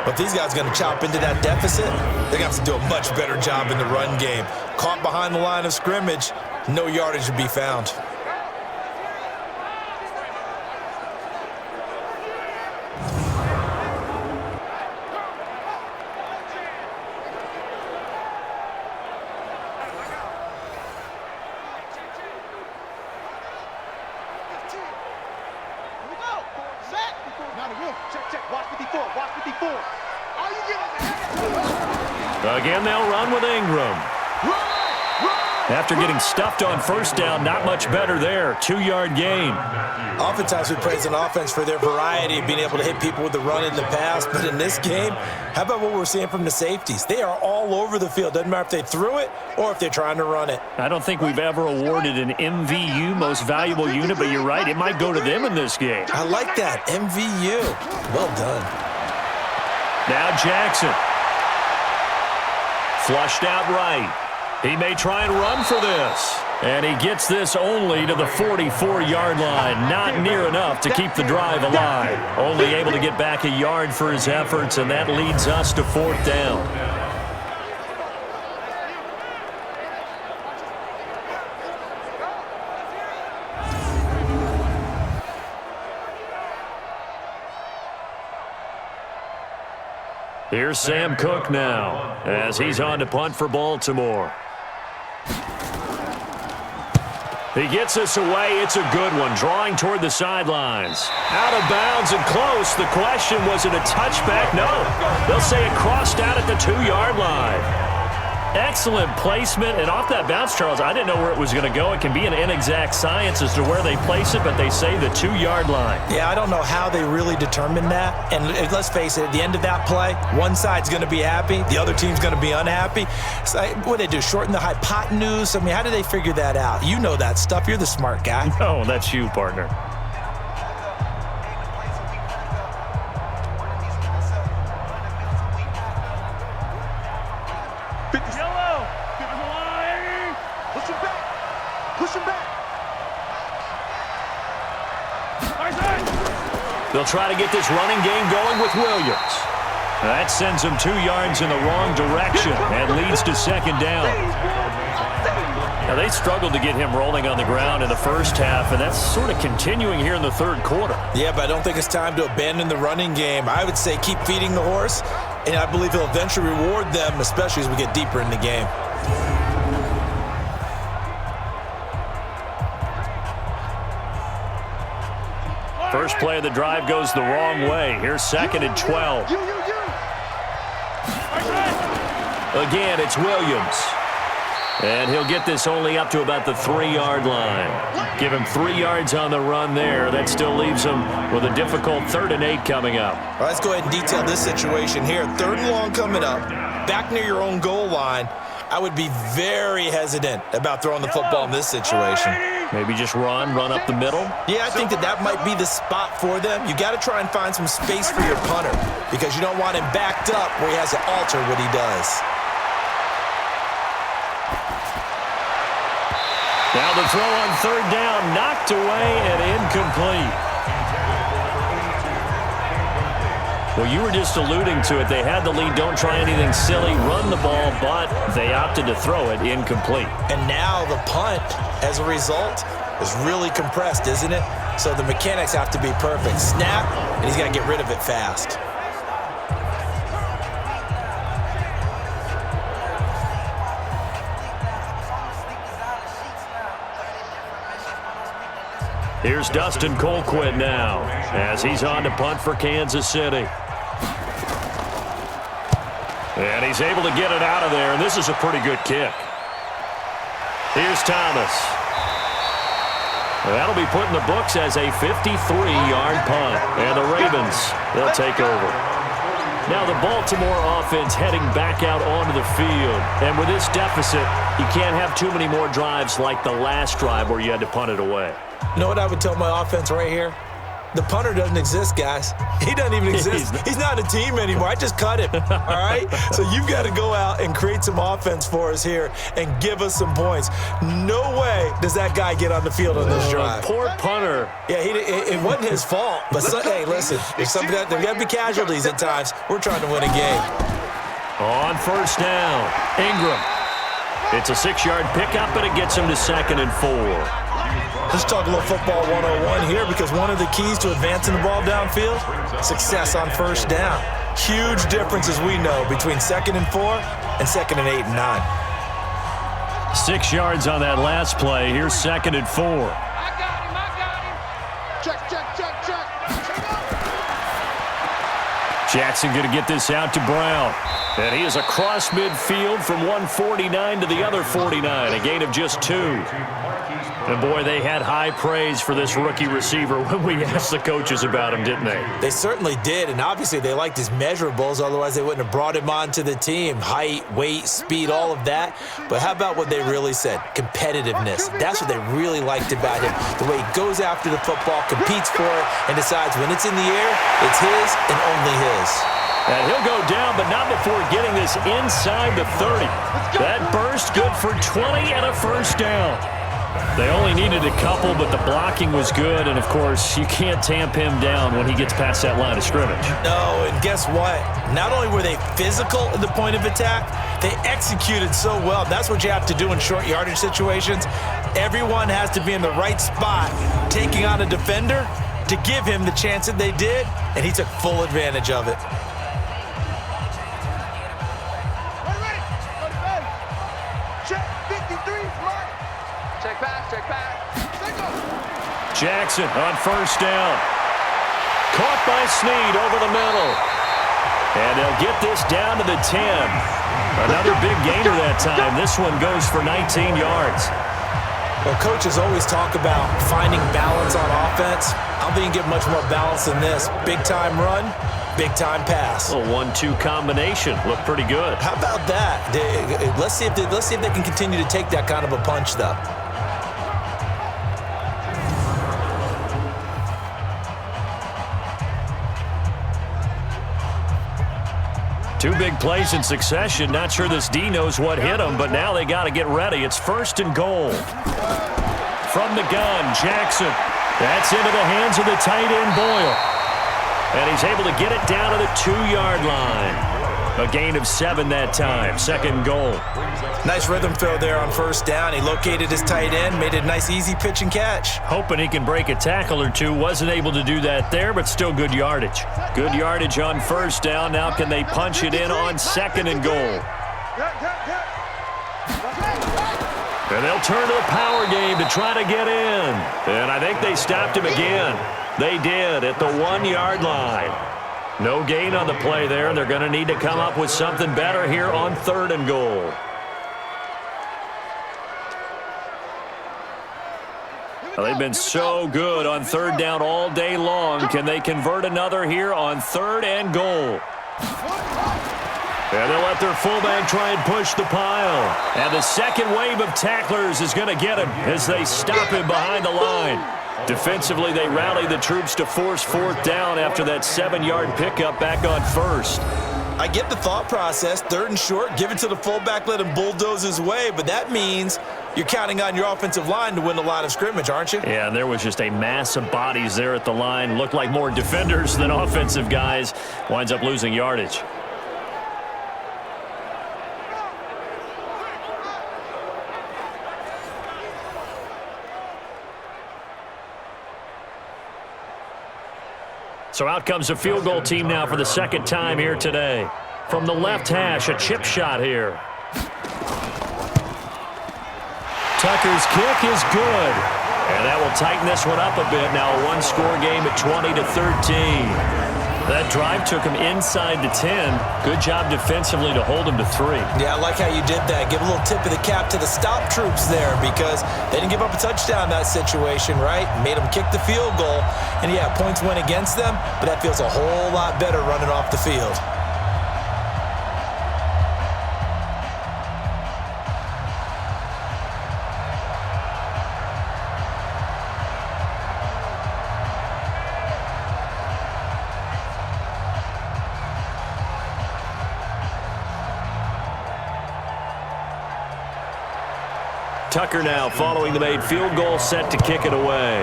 But these guys are going to chop into that deficit. They're going to have to do a much better job in the run game. Caught behind the line of scrimmage, no yardage to be found. Again, they'll run with Ingram. After getting stuffed on first down, not much better there. 2-yard gain. Oftentimes we praise an offense for their variety of being able to hit people with the run in the pass, but in this game, how about what we're seeing from the safeties? They are all over the field. Doesn't matter if they threw it or if they're trying to run it. I don't think we've ever awarded an MVU, most valuable unit, but you're right, it might go to them in this game. I like that, MVU. Well done. Now Jackson. Flushed out right. He may try and run for this. And he gets this only to the 44-yard line. Not near enough to keep the drive alive. Only able to get back a yard for his efforts, and that leads us to 4th down. Here's Sam Cook now as he's on to punt for Baltimore. He gets us away. It's a good one. Drawing toward the sidelines. Out of bounds and close. The question, was it a touchback? No. They'll say it crossed out at the 2-yard line. Excellent placement. And off that bounce, Charles, I didn't know where it was going to go. It can be an inexact science as to where they place it, but they say the 2-yard line. Yeah, I don't know how they really determined that. And let's face it, at the end of that play, one side's going to be happy, the other team's going to be unhappy. So what do they do, shorten the hypotenuse? I mean, how do they figure that out? You know that stuff. You're the smart guy. Oh, that's you, partner. They'll try to get this running game going with Williams. That sends them 2 yards in the wrong direction and leads to 2nd down. Now, they struggled to get him rolling on the ground in the first half, and that's sort of continuing here in the 3rd quarter. Yeah, but I don't think it's time to abandon the running game. I would say keep feeding the horse, and I believe he'll eventually reward them, especially as we get deeper in the game. First play of the drive goes the wrong way. Here's 2nd and 12. Again, it's Williams. And he'll get this only up to about the 3-yard line. Give him 3 yards on the run there. That still leaves him with a difficult 3rd and 8 coming up. All right, let's go ahead and detail this situation here. 3rd and long coming up, back near your own goal line. I would be very hesitant about throwing the football in this situation. Maybe just run up the middle? Yeah, I think that might be the spot for them. You got to try and find some space for your punter because you don't want him backed up where he has to alter what he does. Now the throw on 3rd down, knocked away and incomplete. Well, you were just alluding to it. They had the lead. Don't try anything silly. Run the ball, but they opted to throw it incomplete. And now the punt, as a result, is really compressed, isn't it? So the mechanics have to be perfect. Snap, and he's got to get rid of it fast. Here's Dustin Colquitt now as he's on to punt for Kansas City. And he's able to get it out of there, and this is a pretty good kick. Here's Thomas. That'll be put in the books as a 53-yard punt. And the Ravens, they'll take over. Now the Baltimore offense heading back out onto the field. And with this deficit, you can't have too many more drives like the last drive where you had to punt it away. You know what I would tell my offense right here? The punter doesn't exist, guys. He doesn't even exist. He's not a team anymore. I just cut him, all right? So you've got to go out and create some offense for us here and give us some points. No way does that guy get on the field on this drive. Poor punter. Yeah, it wasn't his fault. But, hey, listen, there's got to be casualties at times. We're trying to win a game. On 1st down, Ingram. It's a 6-yard pickup, but it gets him to 2nd and 4. Let's talk a little football 101 here because one of the keys to advancing the ball downfield, success on 1st down. Huge difference, as we know, between 2nd and 4 and 2nd and 8 and 9. 6 yards on that last play. Here's 2nd and 4. I got him. Check. Jackson going to get this out to Brown. And he is across midfield from 149 to the other 49, a gain of just 2. And, boy, they had high praise for this rookie receiver when we asked the coaches about him, didn't they? They certainly did, and obviously they liked his measurables. Otherwise, they wouldn't have brought him onto the team. Height, weight, speed, all of that. But how about what they really said? Competitiveness. That's what they really liked about him. The way he goes after the football, competes for it, and decides when it's in the air, it's his and only his. And he'll go down, but not before getting this inside the 30. That burst good for 20 and a 1st down. They only needed a couple, but the blocking was good. And, of course, you can't tamp him down when he gets past that line of scrimmage. No, and guess what? Not only were they physical at the point of attack, they executed so well. That's what you have to do in short yardage situations. Everyone has to be in the right spot, taking on a defender to give him the chance that they did, and he took full advantage of it. Jackson on 1st down. Caught by Snead over the middle. And they'll get this down to the 10. Another big gainer that time. This one goes for 19 yards. Well, coaches always talk about finding balance on offense. I don't think you can get much more balance than this. Big-time run, big-time pass. A 1-2 combination. Looked pretty good. How about that? Let's see if they can continue to take that kind of a punch, though. Two big plays in succession. Not sure this D knows what hit him, but now they got to get ready. It's 1st and goal. From the gun, Jackson. That's into the hands of the tight end, Boyle. And he's able to get it down to the 2-yard line. A gain of 7 that time. 2nd goal. Nice rhythm throw there on 1st down. He located his tight end, made it a nice, easy pitch and catch. Hoping he can break a tackle or two. Wasn't able to do that there, but still good yardage. Good yardage on 1st down. Now can they punch it in on 2nd and goal? And they'll turn to the power game to try to get in. And I think they stopped him again. They did at the 1-yard line. No gain on the play there. They're going to need to come up with something better here on 3rd and goal. Well, they've been so good on third down all day long. Can they convert another here on third and goal? And they'll let their fullback try and push the pile. And the second wave of tacklers is going to get him as they stop him behind the line. Defensively, they rally the troops to force fourth down after that 7-yard pickup back on first. I get the thought process. Third and short, give it to the fullback, let him bulldoze his way. But that means you're counting on your offensive line to win the line of scrimmage, aren't you? Yeah, and there was just a mass of bodies there at the line. Looked like more defenders than offensive guys. Winds up losing yardage. So out comes a field goal team now for the second time here today. From the left hash, a chip shot here. Tucker's kick is good. And that will tighten this one up a bit. Now a one-score game at 20-13. That drive took him inside the 10. Good job defensively to hold him to 3. Yeah, I like how you did that. Give a little tip of the cap to the stop troops there because they didn't give up a touchdown in that situation, right? Made them kick the field goal. And, yeah, points went against them, but that feels a whole lot better running off the field. Tucker now following the made field goal, set to kick it away.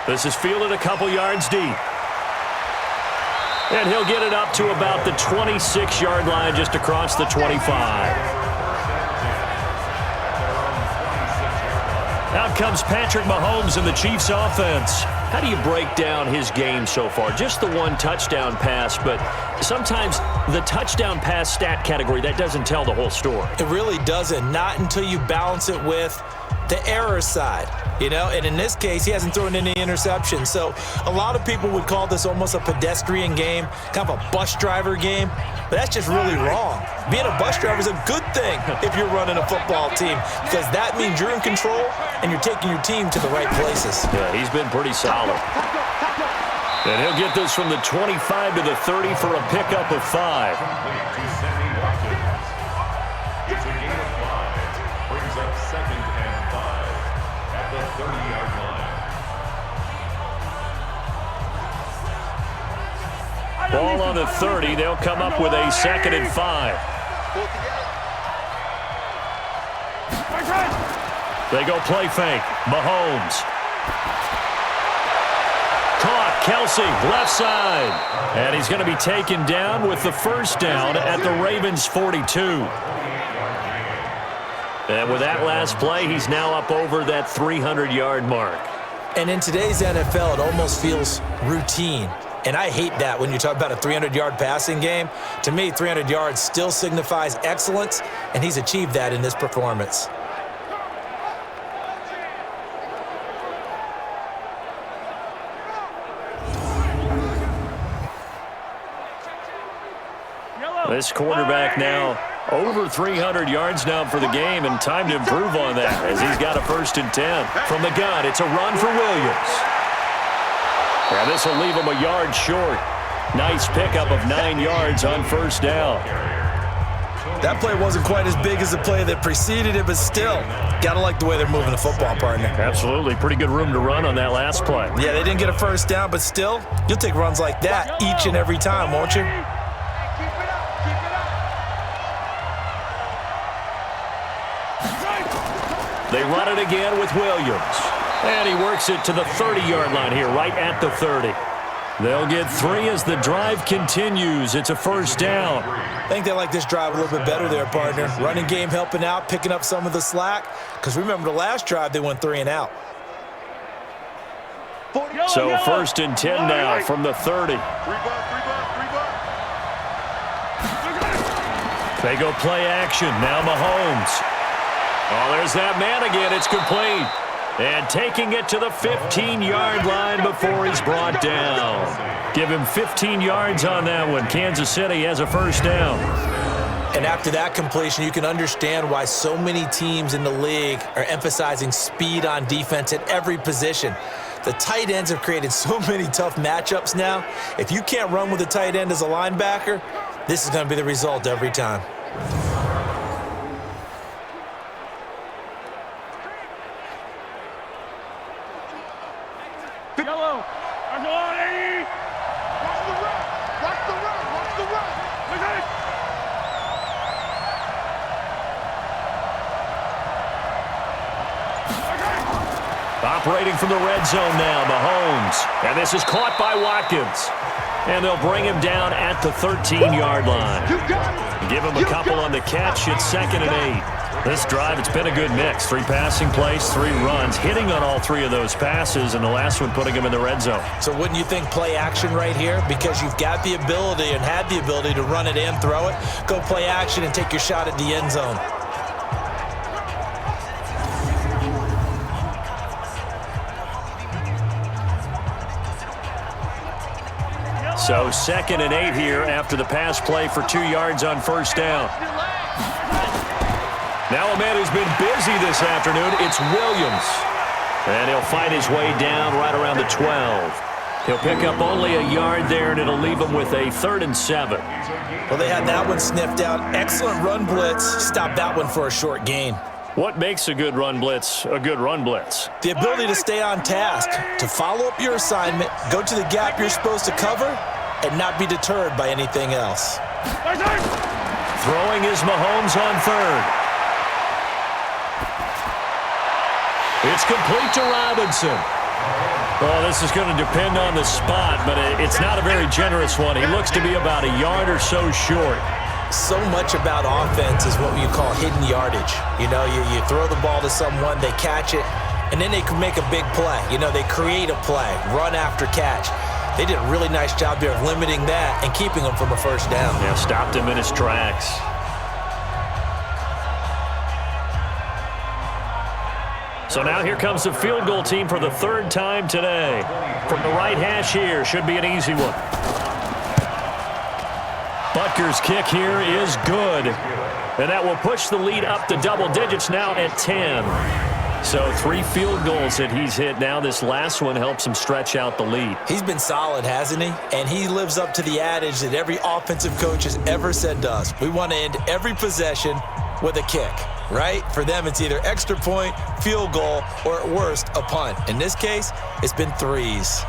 This is fielded a couple yards deep. And he'll get it up to about the 26-yard line just across the 25. Out comes Patrick Mahomes in the Chiefs offense. How do you break down his game so far? Just the one touchdown pass, but sometimes the touchdown pass stat category, that doesn't tell the whole story. It really doesn't, not until you balance it with the error side, you know, and in this case, he hasn't thrown any interceptions. So a lot of people would call this almost a pedestrian game, kind of a bus driver game, but that's just really wrong. Being a bus driver is a good thing if you're running a football team because that means you're in control and you're taking your team to the right places. Yeah, he's been pretty solid. And he'll get this from the 25 to the 30 for a pickup of 5. It's a gain of 5. Brings up 2nd and 5 at the 30-yard line. Ball on the 30. They'll come up with a 2nd and 5. They go play fake. Mahomes. Caught. Kelsey, left side. And he's going to be taken down with the first down at the Ravens' 42. And with that last play, he's now up over that 300-yard mark. And in today's NFL, it almost feels routine. And I hate that when you talk about a 300-yard passing game. To me, 300 yards still signifies excellence, and he's achieved that in this performance. This quarterback now over 300 yards now for the game, and time to improve on that as he's got a 1st and 10. From the gun, it's a run for Williams. And this will leave him a yard short. Nice pickup of 9 yards on first down. That play wasn't quite as big as the play that preceded it, but still, got to like the way they're moving the football, partner. Absolutely. Pretty good room to run on that last play. Yeah, they didn't get a first down, but still, you'll take runs like that each and every time, won't you? They run it again with Williams. And he works it to the 30-yard line here, right at the 30. They'll get 3 as the drive continues. It's a first down. I think they like this drive a little bit better there, partner. Running game helping out, picking up some of the slack. Because remember the last drive, they went 3 and out. So 1st and 10 now from the 30. They go play action. Now Mahomes. Oh, there's that man again. It's complete. And taking it to the 15-yard line before he's brought down. Give him 15 yards on that one. Kansas City has a first down. And after that completion, you can understand why so many teams in the league are emphasizing speed on defense at every position. The tight ends have created so many tough matchups now. If you can't run with a tight end as a linebacker, this is going to be the result every time. Yellow. Watch the run. Watch the run. Watch the run. Operating from the red zone now, Mahomes. And this is caught by Watkins. And they'll bring him down at the 13-yard line. Give him a couple on the catch. It's 2nd and 8. This drive, it's been a good mix. 3 passing plays, 3 runs, hitting on all 3 of those passes, and the last one putting him in the red zone. So wouldn't you think play action right here? Because you've got the ability and had the ability to run it and throw it. Go play action and take your shot at the end zone. So 2nd and 8 here after the pass play for 2 yards on first down. Now a man who's been busy this afternoon, it's Williams. And he'll find his way down right around the 12. He'll pick up only a yard there, and it'll leave him with a 3rd and 7. Well, they had that one sniffed out. Excellent run blitz. Stop that one for a short gain. What makes a good run blitz a good run blitz? The ability to stay on task, to follow up your assignment, go to the gap you're supposed to cover, and not be deterred by anything else. Throwing is Mahomes on 3rd. It's complete to Robinson. Well, this is going to depend on the spot, but it's not a very generous one. He looks to be about a yard or so short. So much about offense is what you call hidden yardage. You know, you throw the ball to someone, they catch it, and then they can make a big play. You know, they create a play, run after catch. They did a really nice job there of limiting that and keeping him from a first down. Yeah, stopped him in his tracks. So now here comes the field goal team for the 3rd time today. From the right hash here, should be an easy one. Butker's kick here is good. And that will push the lead up to double digits now at 10. So 3 field goals that he's hit now. This last one helps him stretch out the lead. He's been solid, hasn't he? And he lives up to the adage that every offensive coach has ever said to us. We want to end every possession with a kick, right? For them, it's either extra point, field goal, or at worst, a punt. In this case, it's been 3s.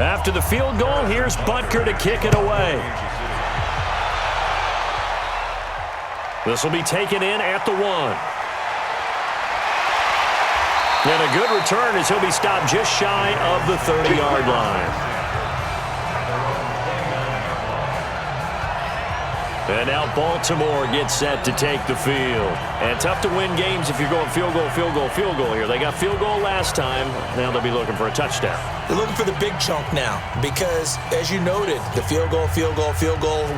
After the field goal, here's Butker to kick it away. This will be taken in at the 1. And a good return as he'll be stopped just shy of the 30-yard line. And now Baltimore gets set to take the field. And tough to win games if you're going field goal, field goal, field goal here. They got field goal last time. Now they'll be looking for a touchdown. They're looking for the big chunk now because, as you noted, the field goal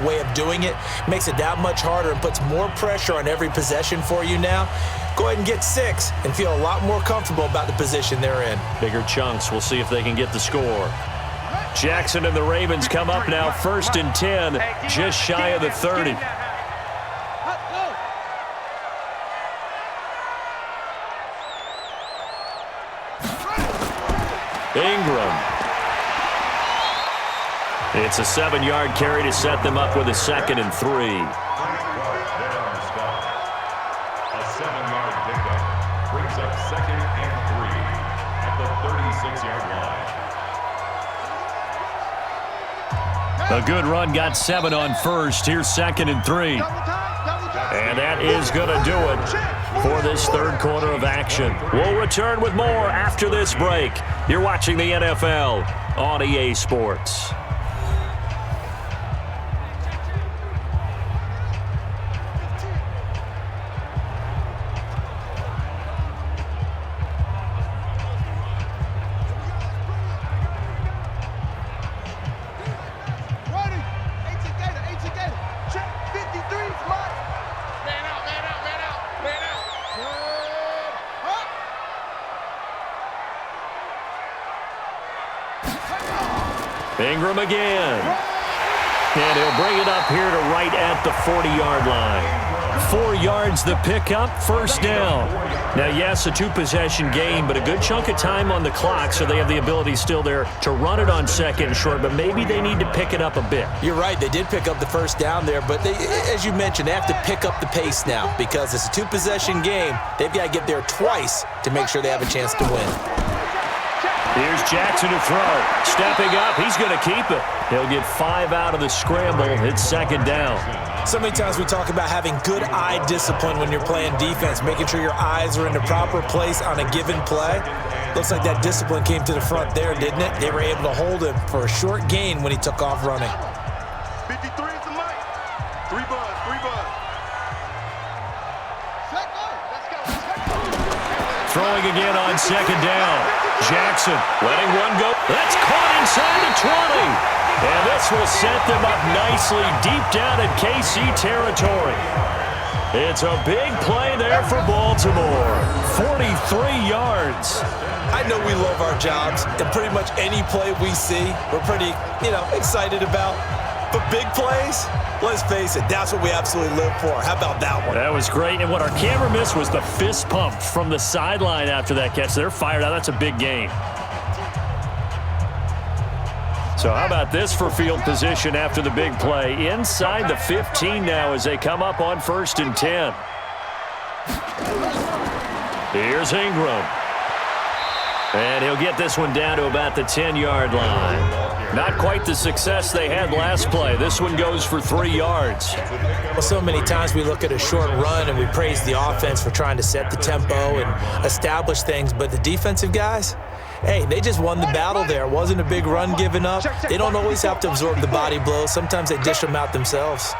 way of doing it makes it that much harder and puts more pressure on every possession for you now. Go ahead and get 6 and feel a lot more comfortable about the position they're in. Bigger chunks. We'll see if they can get the score. Jackson and the Ravens come up now 1st and 10, just shy of the 30. Ingram. It's a 7-yard carry to set them up with a 2nd and 3. A 7-yard pickup brings up 2nd and 3 at the 36-yard line. A good run got 7 on first. Here's 2nd and 3. And that is going to do it for this 3rd quarter of action. We'll return with more after this break. You're watching the NFL on EA Sports. Ingram again. And he'll bring it up here to right at the 40-yard line. 4 yards the pickup, first down. Now, yes, a 2-possession game, but a good chunk of time on the clock, so they have the ability still there to run it on second and short, but maybe they need to pick it up a bit. You're right. They did pick up the first down there, but they, as you mentioned, they have to pick up the pace now because it's a 2-possession game. They've got to get there twice to make sure they have a chance to win. Here's Jackson to throw. Stepping up, he's going to keep it. He'll get 5 out of the scramble. It's second down. So many times we talk about having good eye discipline when you're playing defense, making sure your eyes are in the proper place on a given play. Looks like that discipline came to the front there, didn't it? They were able to hold him for a short gain when he took off running. 53 is the mic. 3 buzz, 3 buzz. Let's go. Throwing again on second down. Jackson letting one go. That's caught inside the 20. And this will set them up nicely deep down in KC territory. It's a big play there for Baltimore. 43 yards. I know we love our jobs, and pretty much any play we see, we're pretty, excited about. But big plays, let's face it, that's what we absolutely live for. How about that one? That was great. And what our camera missed was the fist pump from the sideline after that catch. They're fired out. That's a big gain. So how about this for field position after the big play? Inside the 15 now as they come up on 1st and 10. Here's Ingram. And he'll get this one down to about the 10-yard line. Not quite the success they had last play. This one goes for 3 yards. Well, so many times we look at a short run and we praise the offense for trying to set the tempo and establish things, but the defensive guys, hey, they just won the battle there. It wasn't a big run given up. They don't always have to absorb the body blows. Sometimes they dish them out themselves.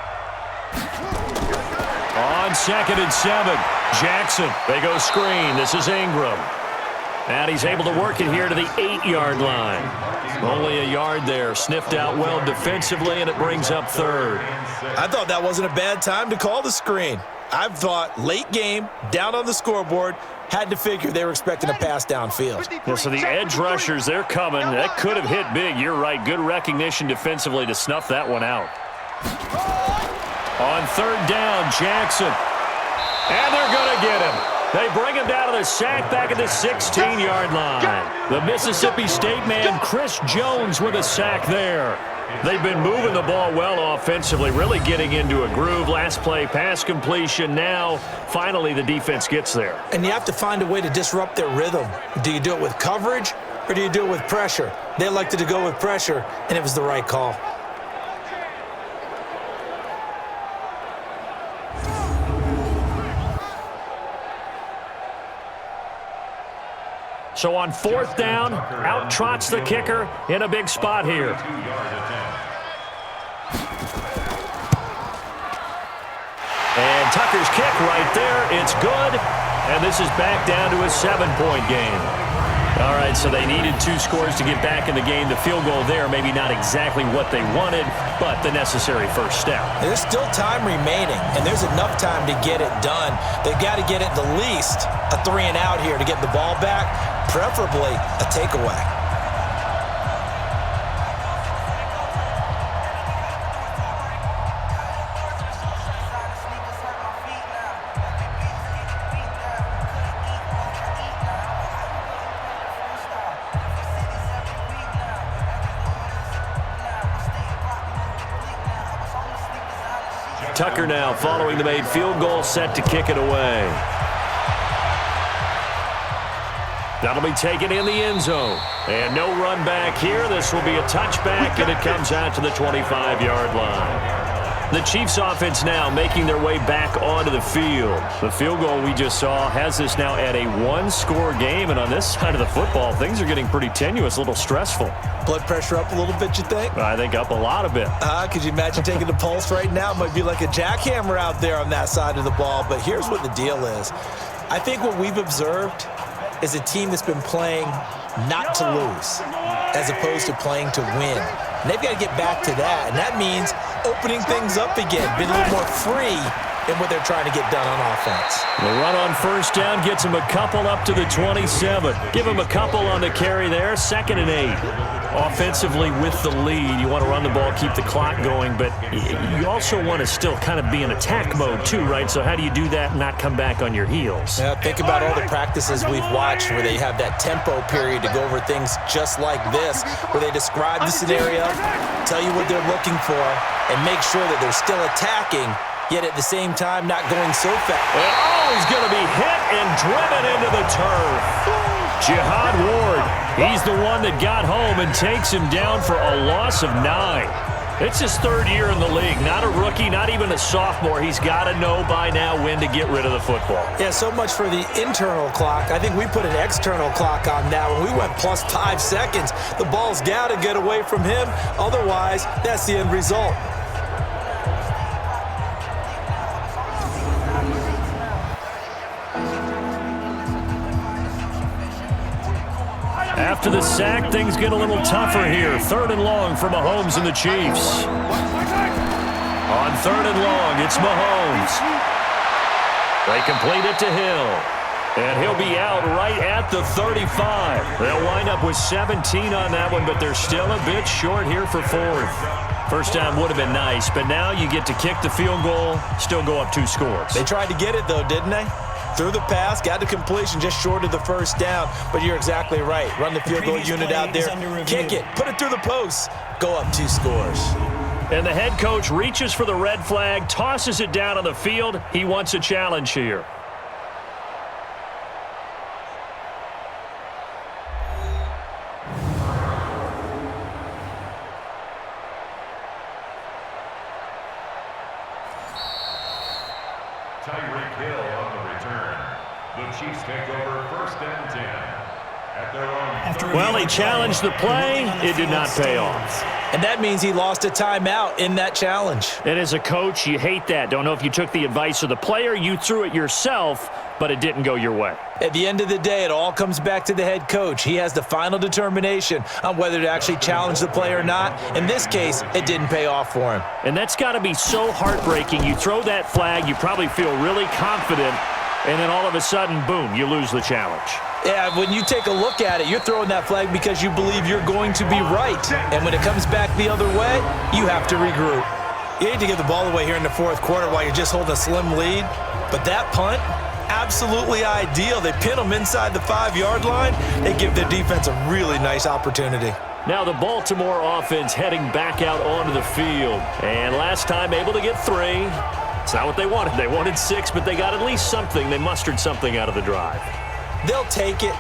On 2nd and 7, Jackson. They go screen. This is Ingram. And he's able to work it here to the 8-yard line. Only a yard there. Sniffed out well defensively, and it brings up 3rd. I thought that wasn't a bad time to call the screen. I thought late game, down on the scoreboard, had to figure they were expecting a pass downfield. Yeah, so the edge rushers, they're coming. That could have hit big. You're right. Good recognition defensively to snuff that one out. On 3rd down, Jackson. And they're going to get him. They bring him down to the sack back at the 16-yard line. The Mississippi State man, Chris Jones, with a sack there. They've been moving the ball well offensively, really getting into a groove. Last play, pass completion. Now, finally, the defense gets there. And you have to find a way to disrupt their rhythm. Do you do it with coverage, or do you do it with pressure? They elected to go with pressure, and it was the right call. So on 4th down, out trots the kicker in a big spot here. And Tucker's kick right there. It's good. And this is back down to a 7-point game. All right, so they needed 2 scores to get back in the game. The field goal there, maybe not exactly what they wanted, but the necessary first step. There's still time remaining, and there's enough time to get it done. They've got to get at the least a 3 and out here to get the ball back, preferably a takeaway. Tucker now following the made field goal, set to kick it away. That'll be taken in the end zone. And no run back here. This will be a touchback, and it comes out to the 25-yard line. The Chiefs offense now making their way back onto the field. The field goal we just saw has this now at a 1-score game, and on this side of the football, things are getting pretty tenuous, a little stressful. Blood pressure up a little bit, you think? I think up a lot of it. Could you imagine taking the pulse right now? It might be like a jackhammer out there on that side of the ball, but here's what the deal is. I think what we've observed is a team that's been playing not to lose as opposed to playing to win. And they've got to get back to that, and that means opening things up again, being a little more free in what they're trying to get done on offense. The run on first down gets him a couple up to the 27. Give him a couple on the carry there. 2nd and 8. Offensively with the lead, you want to run the ball, keep the clock going, but you also want to still kind of be in attack mode too, right? So how do you do that and not come back on your heels? Yeah, think about all the practices we've watched where they have that tempo period to go over things just like this, where they describe the scenario, tell you what they're looking for, and make sure that they're still attacking, yet at the same time not going so fast. Oh, he's going to be hit and driven into the turf. Jihad Ward, he's the one that got home and takes him down for a loss of 9. It's his 3rd year in the league. Not a rookie, not even a sophomore. He's got to know by now when to get rid of the football. Yeah, so much for the internal clock. I think we put an external clock on that when we went plus 5 seconds. The ball's got to get away from him. Otherwise, that's the end result. After the sack, things get a little tougher here. 3rd and long for Mahomes and the Chiefs. On 3rd and long, it's Mahomes. They complete it to Hill. And he'll be out right at the 35. They'll wind up with 17 on that one, but they're still a bit short here for 4th. First down would have been nice, but now you get to kick the field goal, still go up 2 scores. They tried to get it, though, didn't they? Threw the pass, got the completion just short of the first down. But you're exactly right. Run the field goal unit out there, kick it, put it through the post, go up 2 scores. And the head coach reaches for the red flag, tosses it down on the field. He wants a challenge here. Tyreek Hill on the return. The Chiefs take over 1st and 10 at their own. Well, he challenged the play. It did not pay off. And that means he lost a timeout in that challenge. And as a coach, you hate that. Don't know if you took the advice of the player, you threw it yourself, but it didn't go your way. At the end of the day, it all comes back to the head coach. He has the final determination on whether to actually challenge the play or not. In this case, it didn't pay off for him. And that's got to be so heartbreaking. You throw that flag, you probably feel really confident, and then all of a sudden, boom, you lose the challenge. Yeah, when you take a look at it, you're throwing that flag because you believe you're going to be right. And when it comes back the other way, you have to regroup. You hate to give the ball away here in the 4th quarter while you're just holding a slim lead. But that punt, absolutely ideal. They pin them inside the 5-yard line. They give their defense a really nice opportunity. Now the Baltimore offense heading back out onto the field. And last time able to get 3. It's not what they wanted. They wanted 6, but they got at least something. They mustered something out of the drive. They'll take it.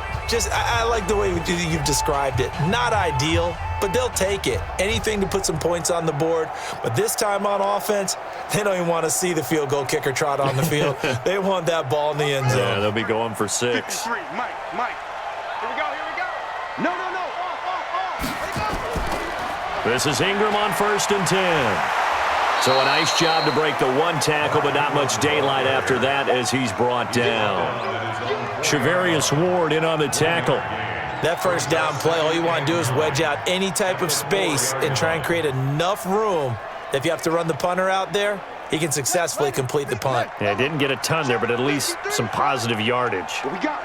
I like the way you've described it. Not ideal, but they'll take it. Anything to put some points on the board. But this time on offense, they don't even want to see the field goal kicker trot on the field. They want that ball in the end zone. Yeah, they'll be going for 6. 53, Mike. Here we go. No. This is Ingram on 1st and 10. So a nice job to break the 1 tackle, but not much daylight after that as he's brought down. Shavarius Ward in on the tackle. That first down play, all you want to do is wedge out any type of space and try and create enough room that if you have to run the punter out there, he can successfully complete the punt. Yeah, didn't get a ton there, but at least some positive yardage. What we got?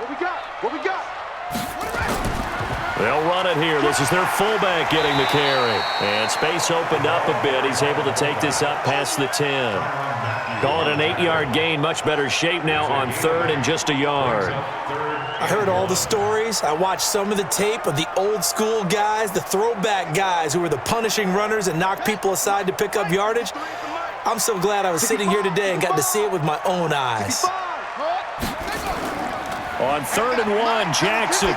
They'll run it here. This is their fullback getting the carry. And space opened up a bit. He's able to take this up past the 10. Call it an 8-yard gain. Much better shape now on 3rd and just a yard. I heard all the stories. I watched some of the tape of the old school guys, the throwback guys who were the punishing runners and knocked people aside to pick up yardage. I'm so glad I was sitting here today and got to see it with my own eyes. On 3rd and 1, Jackson.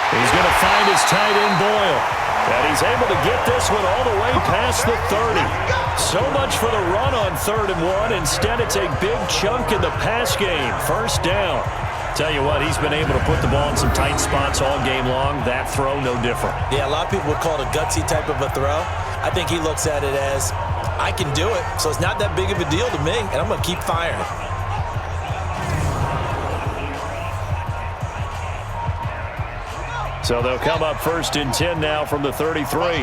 He's going to find his tight end, Boyle. And he's able to get this one all the way past the 30. So much for the run on 3rd and 1. Instead, it's a big chunk in the pass game. First down. Tell you what, he's been able to put the ball in some tight spots all game long. That throw, no different. Yeah, a lot of people would call it a gutsy type of a throw. I think he looks at it as, I can do it, so it's not that big of a deal to me, and I'm going to keep firing. So they'll come up 1st and 10 now from the 33.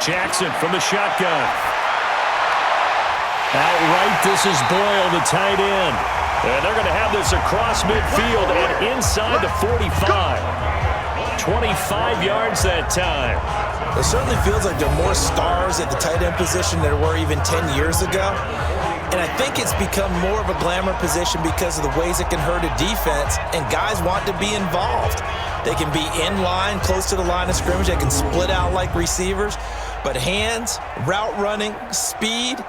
Jackson from the shotgun. Outright, this is Boyle, the tight end. And they're going to have this across midfield and inside the 45. 25 yards that time. It certainly feels like there are more stars at the tight end position than there were even 10 years ago. And I think it's become more of a glamour position because of the ways it can hurt a defense, and guys want to be involved. They can be in line, close to the line of scrimmage. They can split out like receivers. But hands, route running, speed,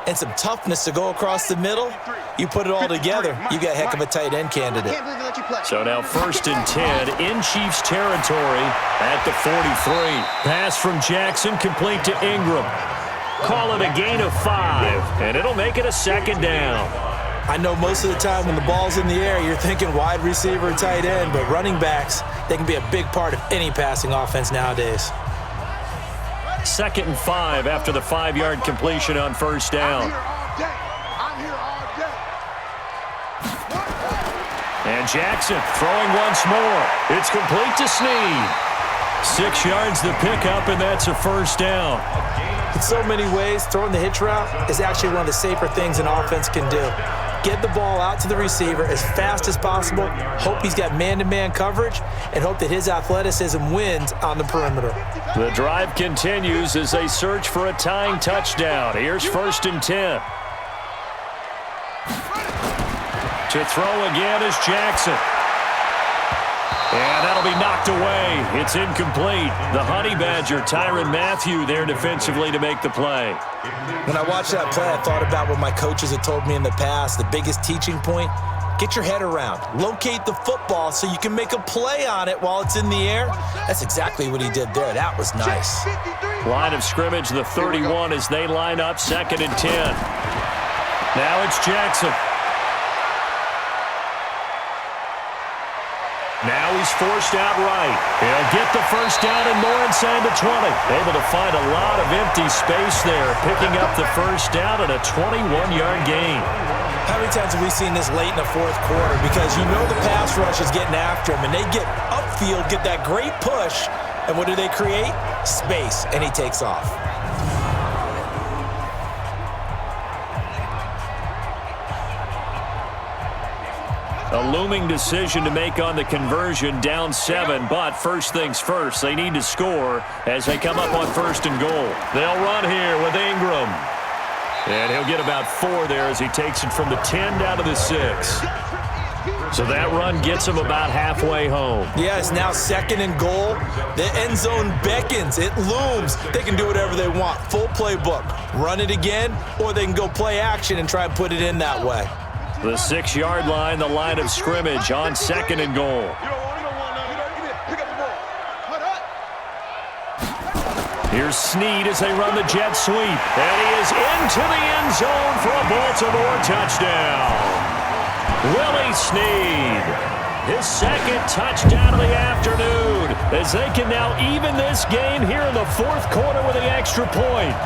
and some toughness to go across the middle, you put it all together, you got a heck of a tight end candidate. So now 1st and 10 in Chiefs territory at the 43. Pass from Jackson complete to Ingram. Call it a gain of 5, and it'll make it a 2nd down. I know most of the time when the ball's in the air, you're thinking wide receiver, tight end, but running backs, they can be a big part of any passing offense nowadays. 2nd and 5 after the 5-yard completion on 1st down. I'm here all day. And Jackson throwing once more. It's complete to Snead. 6 yards the pickup, and that's a 1st down. In so many ways, throwing the hitch route is actually one of the safer things an offense can do. Get the ball out to the receiver as fast as possible, hope he's got man-to-man coverage, and hope that his athleticism wins on the perimeter. The drive continues as they search for a tying touchdown. Here's 1st and 10. To throw again is Jackson. And that'll be knocked away. It's incomplete. The Honey Badger, Tyrann Mathieu, there defensively to make the play. When I watched that play, I thought about what my coaches had told me in the past. The biggest teaching point, get your head around. Locate the football so you can make a play on it while it's in the air. That's exactly what he did there. That was nice. Line of scrimmage, the 31 as they line up 2nd and 10. Now it's Jackson. Now he's forced out right. He'll get the 1st down and more inside the 20. Able to find a lot of empty space there, picking up the 1st down and a 21-yard gain. How many times have we seen this late in the 4th quarter? Because you know the pass rush is getting after him, and they get upfield, get that great push, and what do they create? Space, and he takes off. A looming decision to make on the conversion, down 7, but first things first, they need to score as they come up on 1st and goal. They'll run here with Ingram. And he'll get about 4 there as he takes it from the 10 down to the 6. So that run gets him about halfway home. Yeah, it's now 2nd and goal. The end zone beckons. It looms. They can do whatever they want. Full playbook. Run it again, or they can go play action and try and put it in that way. The 6-yard line, the line of scrimmage on 2nd and goal. Here's Snead as they run the jet sweep. And he is into the end zone for a Baltimore touchdown. Willie Snead, his 2nd touchdown of the afternoon, as they can now even this game here in the 4th quarter with an extra point.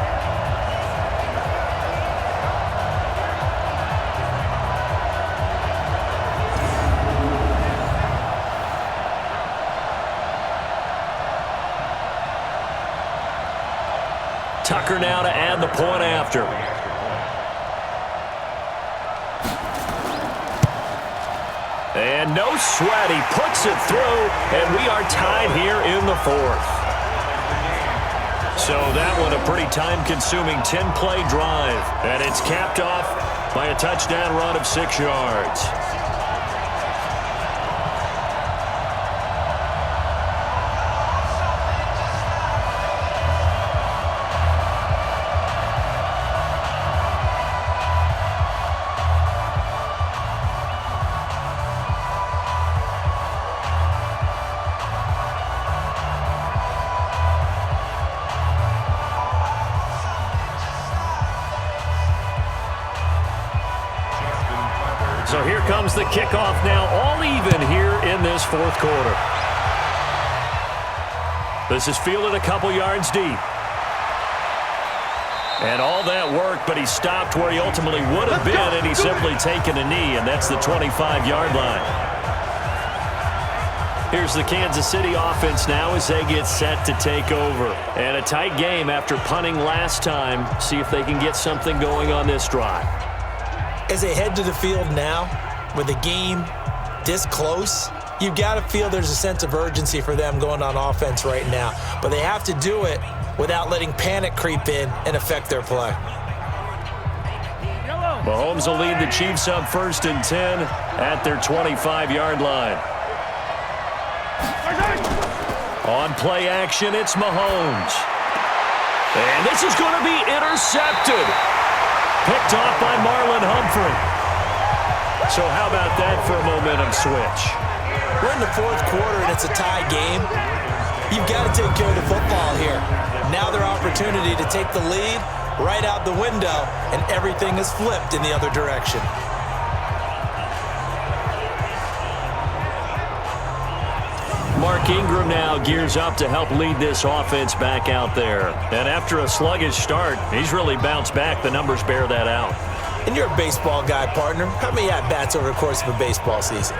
Tucker now to add the point after. And no sweat, he puts it through, and we are tied here in the 4th. So that one a pretty time-consuming 10-play drive, and it's capped off by a touchdown run of 6 yards. So here comes the kickoff now, all even here in this 4th quarter. This is fielded a couple yards deep. And all that work, but he stopped where he ultimately would have been, and he's simply taken a knee, and that's the 25-yard line. Here's the Kansas City offense now as they get set to take over. And a tight game after punting last time. See if they can get something going on this drive. As they head to the field now, with the game this close, you've got to feel there's a sense of urgency for them going on offense right now. But they have to do it without letting panic creep in and affect their play. Mahomes will lead the Chiefs up 1st and 10 at their 25-yard line. On play action, it's Mahomes. And this is going to be intercepted. Picked off by Marlon Humphrey. So how about that for a momentum switch? We're in the 4th quarter and it's a tie game. You've got to take care of the football here. Now their opportunity to take the lead right out the window, and everything is flipped in the other direction. Mark Ingram now gears up to help lead this offense back out there. And after a sluggish start, he's really bounced back. The numbers bear that out. And you're a baseball guy, partner. How many at-bats over the course of a baseball season?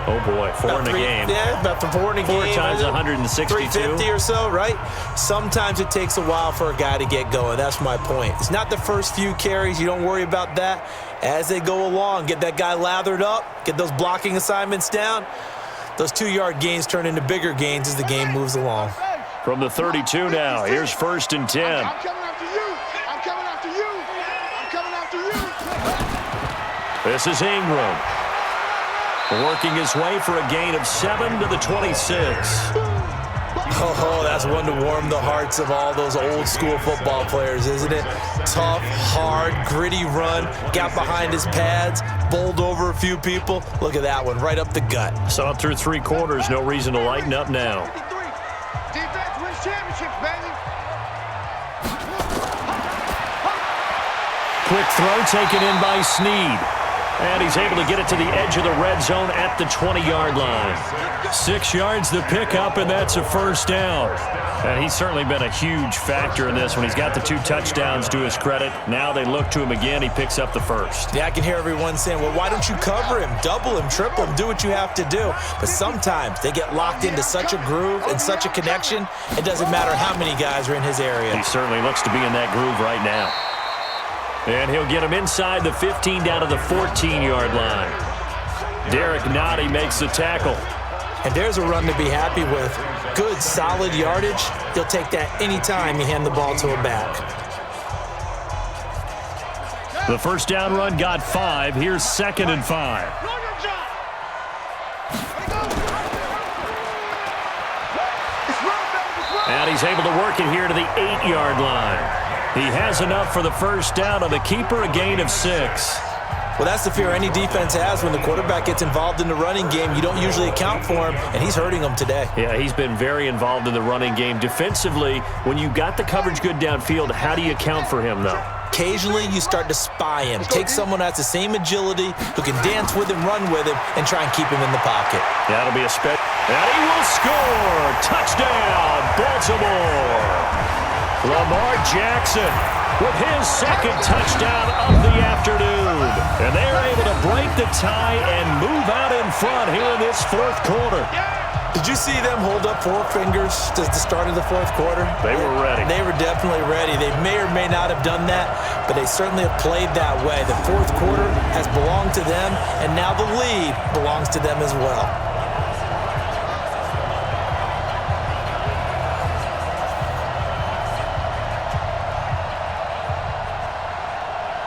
Oh, boy, 4 in a game. Yeah, about 4 in a game. 4 times 162. 350 or so, right? Sometimes it takes a while for a guy to get going. That's my point. It's not the first few carries. You don't worry about that. As they go along, get that guy lathered up, get those blocking assignments down. Those 2-yard gains turn into bigger gains as the game moves along. From the 32 now, here's 1st and 10. I'm coming after you. I'm coming after you. I'm coming after you. This is Ingram. Working his way for a gain of 7 to the 26. Oh, that's one to warm the hearts of all those old school football players, isn't it? Tough, hard, gritty run, got behind his pads, bowled over a few people. Look at that one, right up the gut. Saw it through 3 quarters, no reason to lighten up now. Defense wins championships, baby. Quick throw taken in by Snead. And he's able to get it to the edge of the red zone at the 20-yard line. 6 yards the pickup, and that's a 1st down. And he's certainly been a huge factor in this when he's got the 2 touchdowns to his credit. Now they look to him again. He picks up the 1st. Yeah, I can hear everyone saying, well, why don't you cover him, double him, triple him, do what you have to do. But sometimes they get locked into such a groove and such a connection, it doesn't matter how many guys are in his area. He certainly looks to be in that groove right now. And he'll get him inside the 15 down to the 14-yard line. Derek Nottie makes the tackle. And there's a run to be happy with. Good, solid yardage. He'll take that anytime you hand the ball to a back. The 1st down run got 5. Here's 2nd and 5. And he's able to work it here to the 8-yard line. He has enough for the 1st down on the keeper, a gain of 6. Well, that's the fear any defense has when the quarterback gets involved in the running game. You don't usually account for him, and he's hurting them today. Yeah, he's been very involved in the running game. Defensively, when you got the coverage good downfield, how do you account for him, though? Occasionally, you start to spy him. Take someone who has the same agility, who can dance with him, run with him, and try and keep him in the pocket. That'll be a spec. And he will score! Touchdown, Baltimore! Lamar Jackson with his 2nd touchdown of the afternoon. And they're able to break the tie and move out in front here in this 4th quarter. Did you see them hold up 4 fingers at the start of the 4th quarter? They were ready. They were definitely ready. They may or may not have done that, but they certainly have played that way. The 4th quarter has belonged to them, and now the lead belongs to them as well.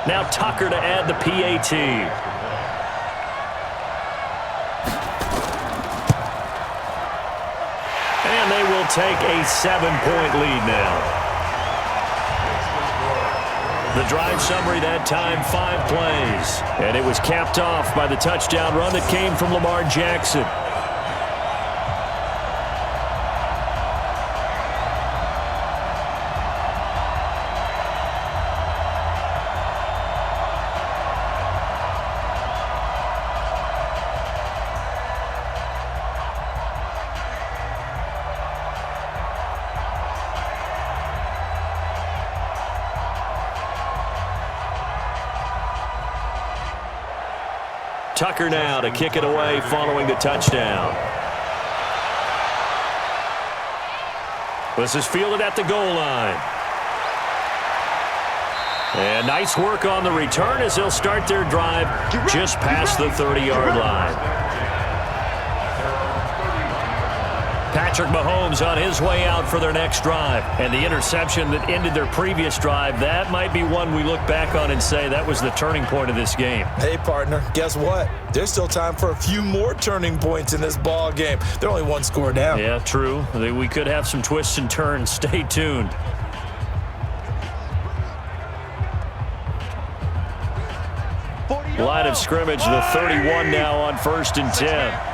Now Tucker to add the PAT. And they will take a 7-point lead now. The drive summary that time, 5 plays. And it was capped off by the touchdown run that came from Lamar Jackson. Tucker now to kick it away following the touchdown. This is fielded at the goal line. And nice work on the return as they'll start their drive just past the 30-yard line. Patrick Mahomes on his way out for their next drive. And the interception that ended their previous drive, that might be one we look back on and say that was the turning point of this game. Hey, partner, guess what? There's still time for a few more turning points in this ball game. They're only one score down. Yeah, true. We could have some twists and turns. Stay tuned. Line of scrimmage, the 31 now on 1st and 10.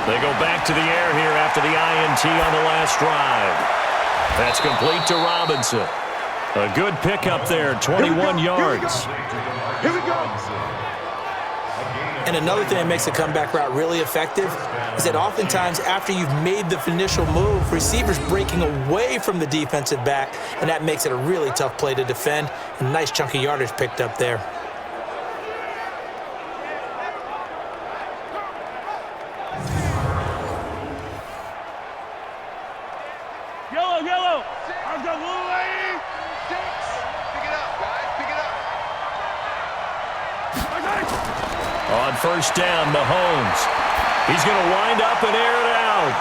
They go back to the air here after the INT on the last drive. That's complete to Robinson. A good pickup there, 21 yards. Here we go. And another thing that makes a comeback route really effective is that oftentimes after you've made the initial move, receivers breaking away from the defensive back, and that makes it a really tough play to defend. A nice chunk of yardage picked up there. Yellow. I've got blue lane. 6. Pick it up, guys. Pick it up. On 1st down, Mahomes. He's going to wind up and air it out.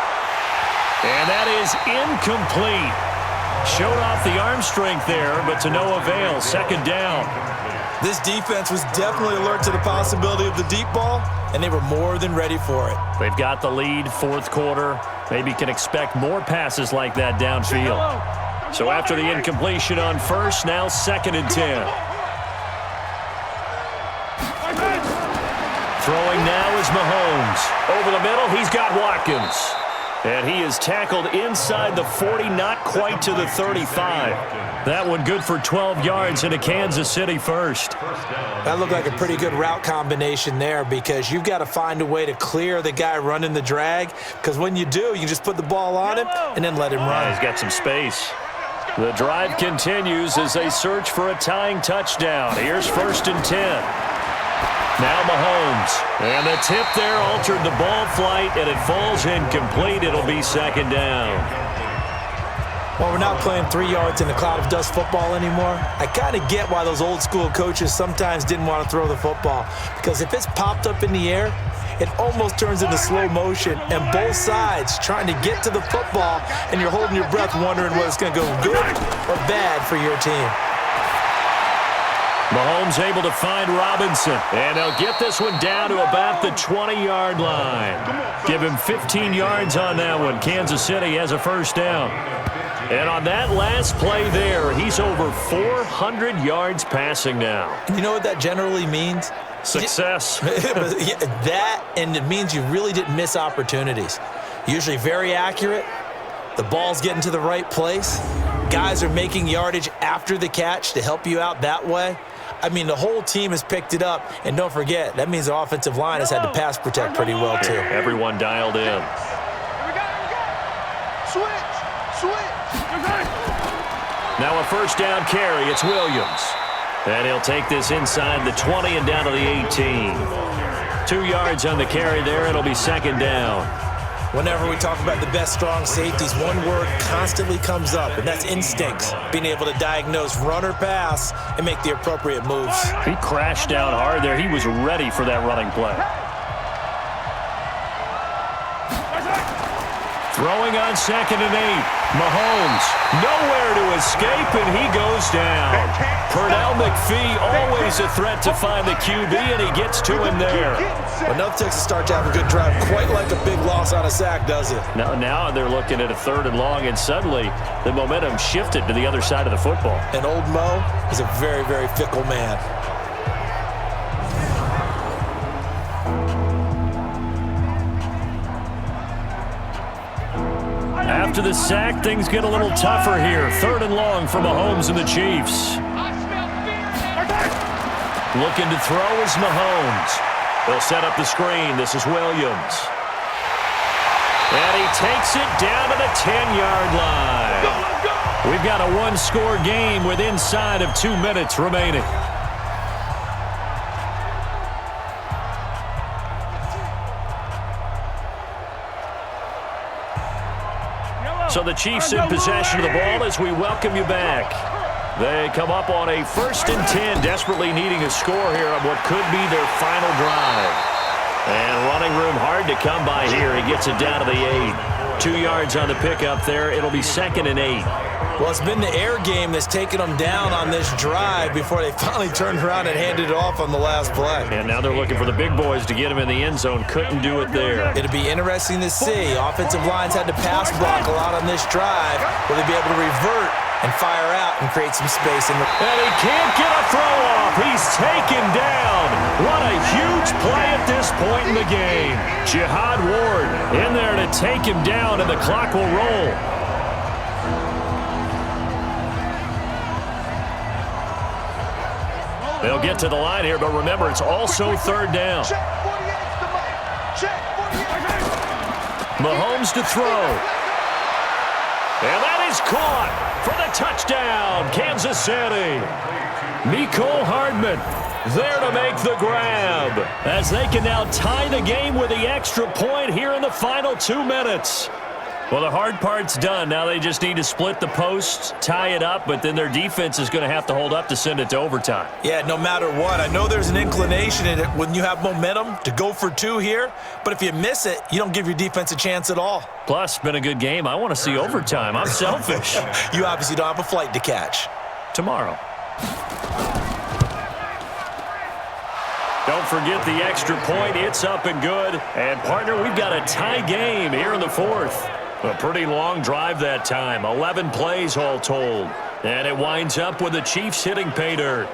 And that is incomplete. Showed off the arm strength there, but to no avail. 2nd down. This defense was definitely alert to the possibility of the deep ball, and they were more than ready for it. They've got the lead, 4th quarter. Maybe can expect more passes like that downfield. So after the incompletion on 1st, now 2nd and 10. Throwing now is Mahomes. Over the middle, he's got Watkins. And he is tackled inside the 40, not quite to the 35. That one good for 12 yards into Kansas City 1st. That looked like a pretty good route combination there because you've got to find a way to clear the guy running the drag, because when you do, you just put the ball on him and then let him run. He's got some space. The drive continues as they search for a tying touchdown. Here's 1st and 10. Now Mahomes. And the tip there altered the ball flight, and it falls incomplete. It'll be 2nd down. Well, we're not playing 3 yards in a cloud of dust football anymore. I kind of get why those old school coaches sometimes didn't want to throw the football, because if it's popped up in the air, it almost turns into slow motion, and both sides trying to get to the football, and you're holding your breath wondering whether it's going to go good or bad for your team. Mahomes able to find Robinson, and they'll get this one down to about the 20-yard line. Give him 15 yards on that one. Kansas City has a 1st down. And on that last play there, he's over 400 yards passing now. You know what that generally means? Success. That, and it means you really didn't miss opportunities. Usually very accurate. The ball's getting to the right place. Guys are making yardage after the catch to help you out that way. I mean, the whole team has picked it up, and don't forget, that means the offensive line has had to pass protect pretty well, too. Everyone dialed in. Here we go. Switch. Now a 1st down carry. It's Williams. And he'll take this inside the 20 and down to the 18. 2 yards on the carry there. It'll be 2nd down. Whenever we talk about the best strong safeties, one word constantly comes up, and that's instincts. Being able to diagnose run or pass and make the appropriate moves. He crashed down hard there. He was ready for that running play. Throwing on 2nd and 8. Mahomes nowhere to escape, and he goes down. Pernell McPhee always a threat to find the QB, and he gets to him there. Enough Texans start to have a good drive, quite like a big loss on a sack, does it? Now they're looking at a 3rd and long, and suddenly the momentum shifted to the other side of the football. And old Mo is a very, very fickle man. After the sack, things get a little tougher here. 3rd and long for Mahomes and the Chiefs. Looking to throw is Mahomes. They'll set up the screen. This is Williams. And he takes it down to the 10-yard line. We've got a 1-score game with inside of 2 minutes remaining. So the Chiefs in possession of the ball as we welcome you back. They come up on a 1st and 10, desperately needing a score here on what could be their final drive. And running room hard to come by here. He gets it down to the 8. 2 yards on the pickup there. It'll be 2nd and 8. Well, it's been the air game that's taken them down on this drive before they finally turned around and handed it off on the last play. And now they're looking for the big boys to get him in the end zone. Couldn't do it there. It'll be interesting to see. Offensive lines had to pass block a lot on this drive. Will they be able to revert and fire out and create some space? And he can't get a throw off. He's taken down. What a huge play at this point in the game. Jihad Ward in there to take him down, and the clock will roll. They'll get to the line here, but remember, it's also 3rd down. Mahomes to throw. And that is caught for the touchdown, Kansas City. Mecole Hardman there to make the grab, as they can now tie the game with the extra point here in the final 2 minutes. Well, the hard part's done. Now they just need to split the posts, tie it up, but then their defense is going to have to hold up to send it to overtime. Yeah, no matter what. I know there's an inclination in it when you have momentum to go for 2 here, but if you miss it, you don't give your defense a chance at all. Plus, it's been a good game. I want to see overtime. I'm selfish. You obviously don't have a flight to catch. Tomorrow. Don't forget the extra point. It's up and good. And, partner, we've got a tie game here in the 4th. A pretty long drive that time. 11 plays all told. And it winds up with the Chiefs hitting pay dirt.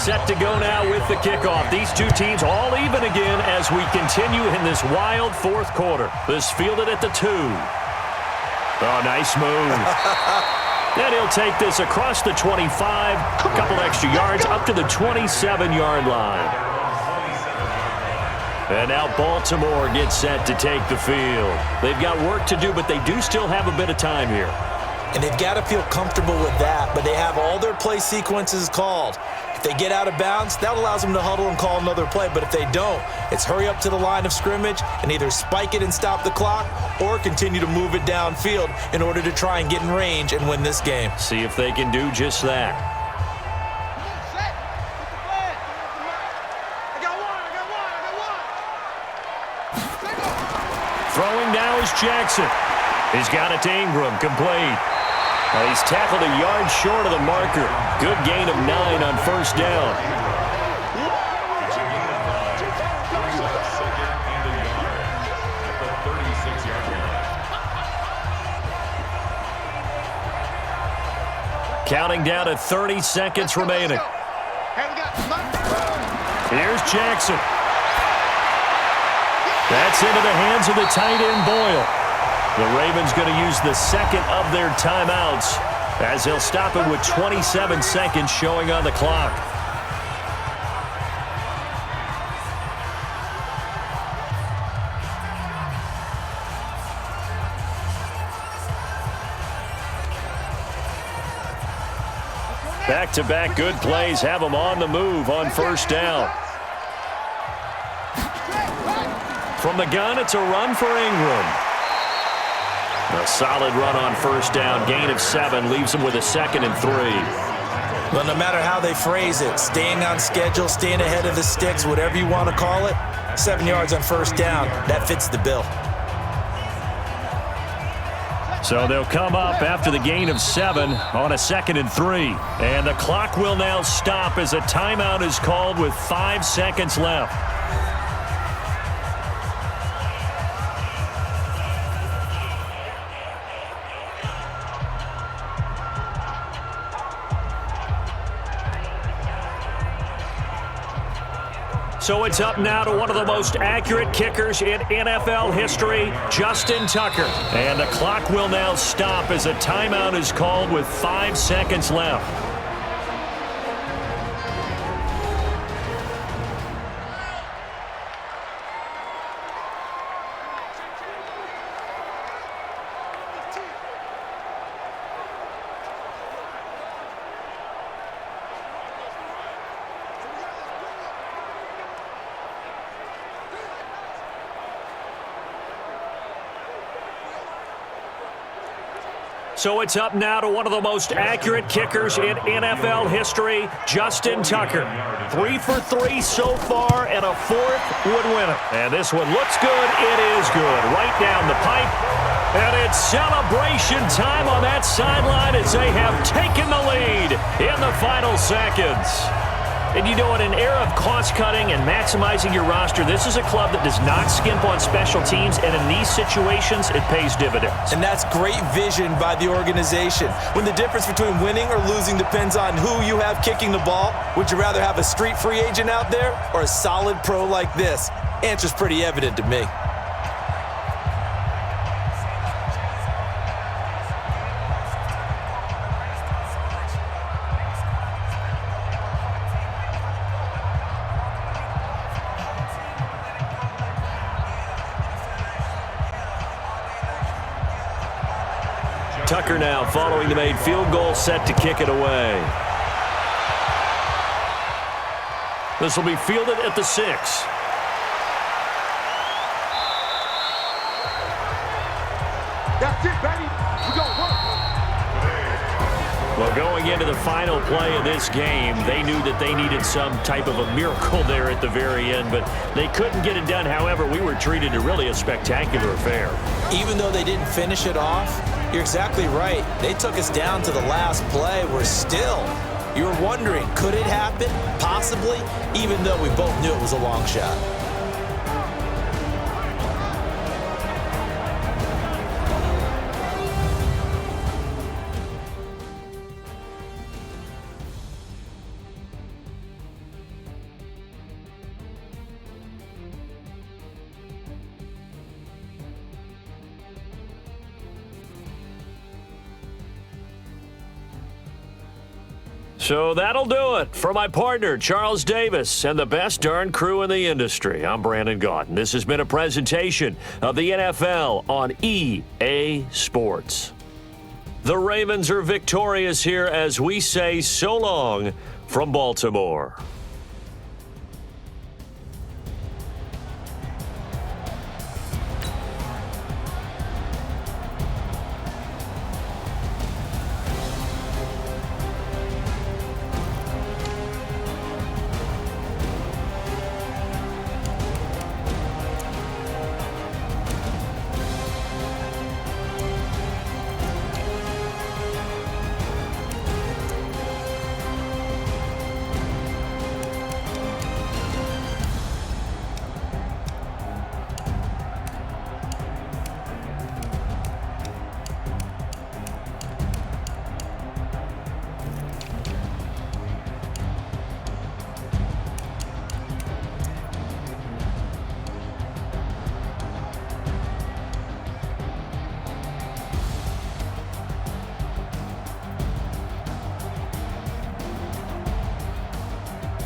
Set to go now with the kickoff. These 2 teams all even again as we continue in this wild 4th quarter. This fielded at the 2. Oh, nice move. Then he'll take this across the 25, a couple extra yards up to the 27-yard line. And now Baltimore gets set to take the field. They've got work to do, but they do still have a bit of time here. And they've got to feel comfortable with that, but they have all their play sequences called. If they get out of bounds, that allows them to huddle and call another play. But if they don't, it's hurry up to the line of scrimmage and either spike it and stop the clock or continue to move it downfield in order to try and get in range and win this game. See if they can do just that. Throwing now is Jackson. He's got it to Ingram, complete. Well, he's tackled a yard short of the marker. Good gain of 9 on 1st down. Counting down to 30 seconds remaining. Here's Jackson. That's into the hands of the tight end, Boyle. The Ravens going to use the 2nd of their timeouts as they'll stop it with 27 seconds showing on the clock. Back-to-back good plays have them on the move on 1st down. From the gun, it's a run for Ingram. A solid run on 1st down. Gain of 7 leaves him with a 2nd and 3. Well, no matter how they phrase it, staying on schedule, staying ahead of the sticks, whatever you want to call it, 7 yards on 1st down, that fits the bill. So they'll come up after the gain of 7 on a 2nd and 3. And the clock will now stop as a timeout is called with 5 seconds left. So it's up now to one of the most accurate kickers in NFL history, Justin Tucker. And the clock will now stop as a timeout is called with 5 seconds left. So it's up now to one of the most accurate kickers in NFL history, Justin Tucker. 3 for 3 so far, and a 4th would win it. And this one looks good. It is good. Right down the pipe. And it's celebration time on that sideline as they have taken the lead in the final seconds. And you know, in an era of cost-cutting and maximizing your roster, this is a club that does not skimp on special teams, and in these situations, it pays dividends. And that's great vision by the organization. When the difference between winning or losing depends on who you have kicking the ball, would you rather have a street free agent out there or a solid pro like this? Answer's pretty evident to me. Tucker now following the made field goal, set to kick it away. This will be fielded at the 6. That's it, baby. We gonna work. Well, going into the final play of this game, they knew that they needed some type of a miracle there at the very end, but they couldn't get it done. However, we were treated to really a spectacular affair. Even though they didn't finish it off, you're exactly right. They took us down to the last play. We're still, you were wondering, could it happen? Possibly, even though we both knew it was a long shot. So that'll do it for my partner, Charles Davis, and the best darn crew in the industry. I'm Brandon Gaudin. This has been a presentation of the NFL on EA Sports. The Ravens are victorious here as we say so long from Baltimore.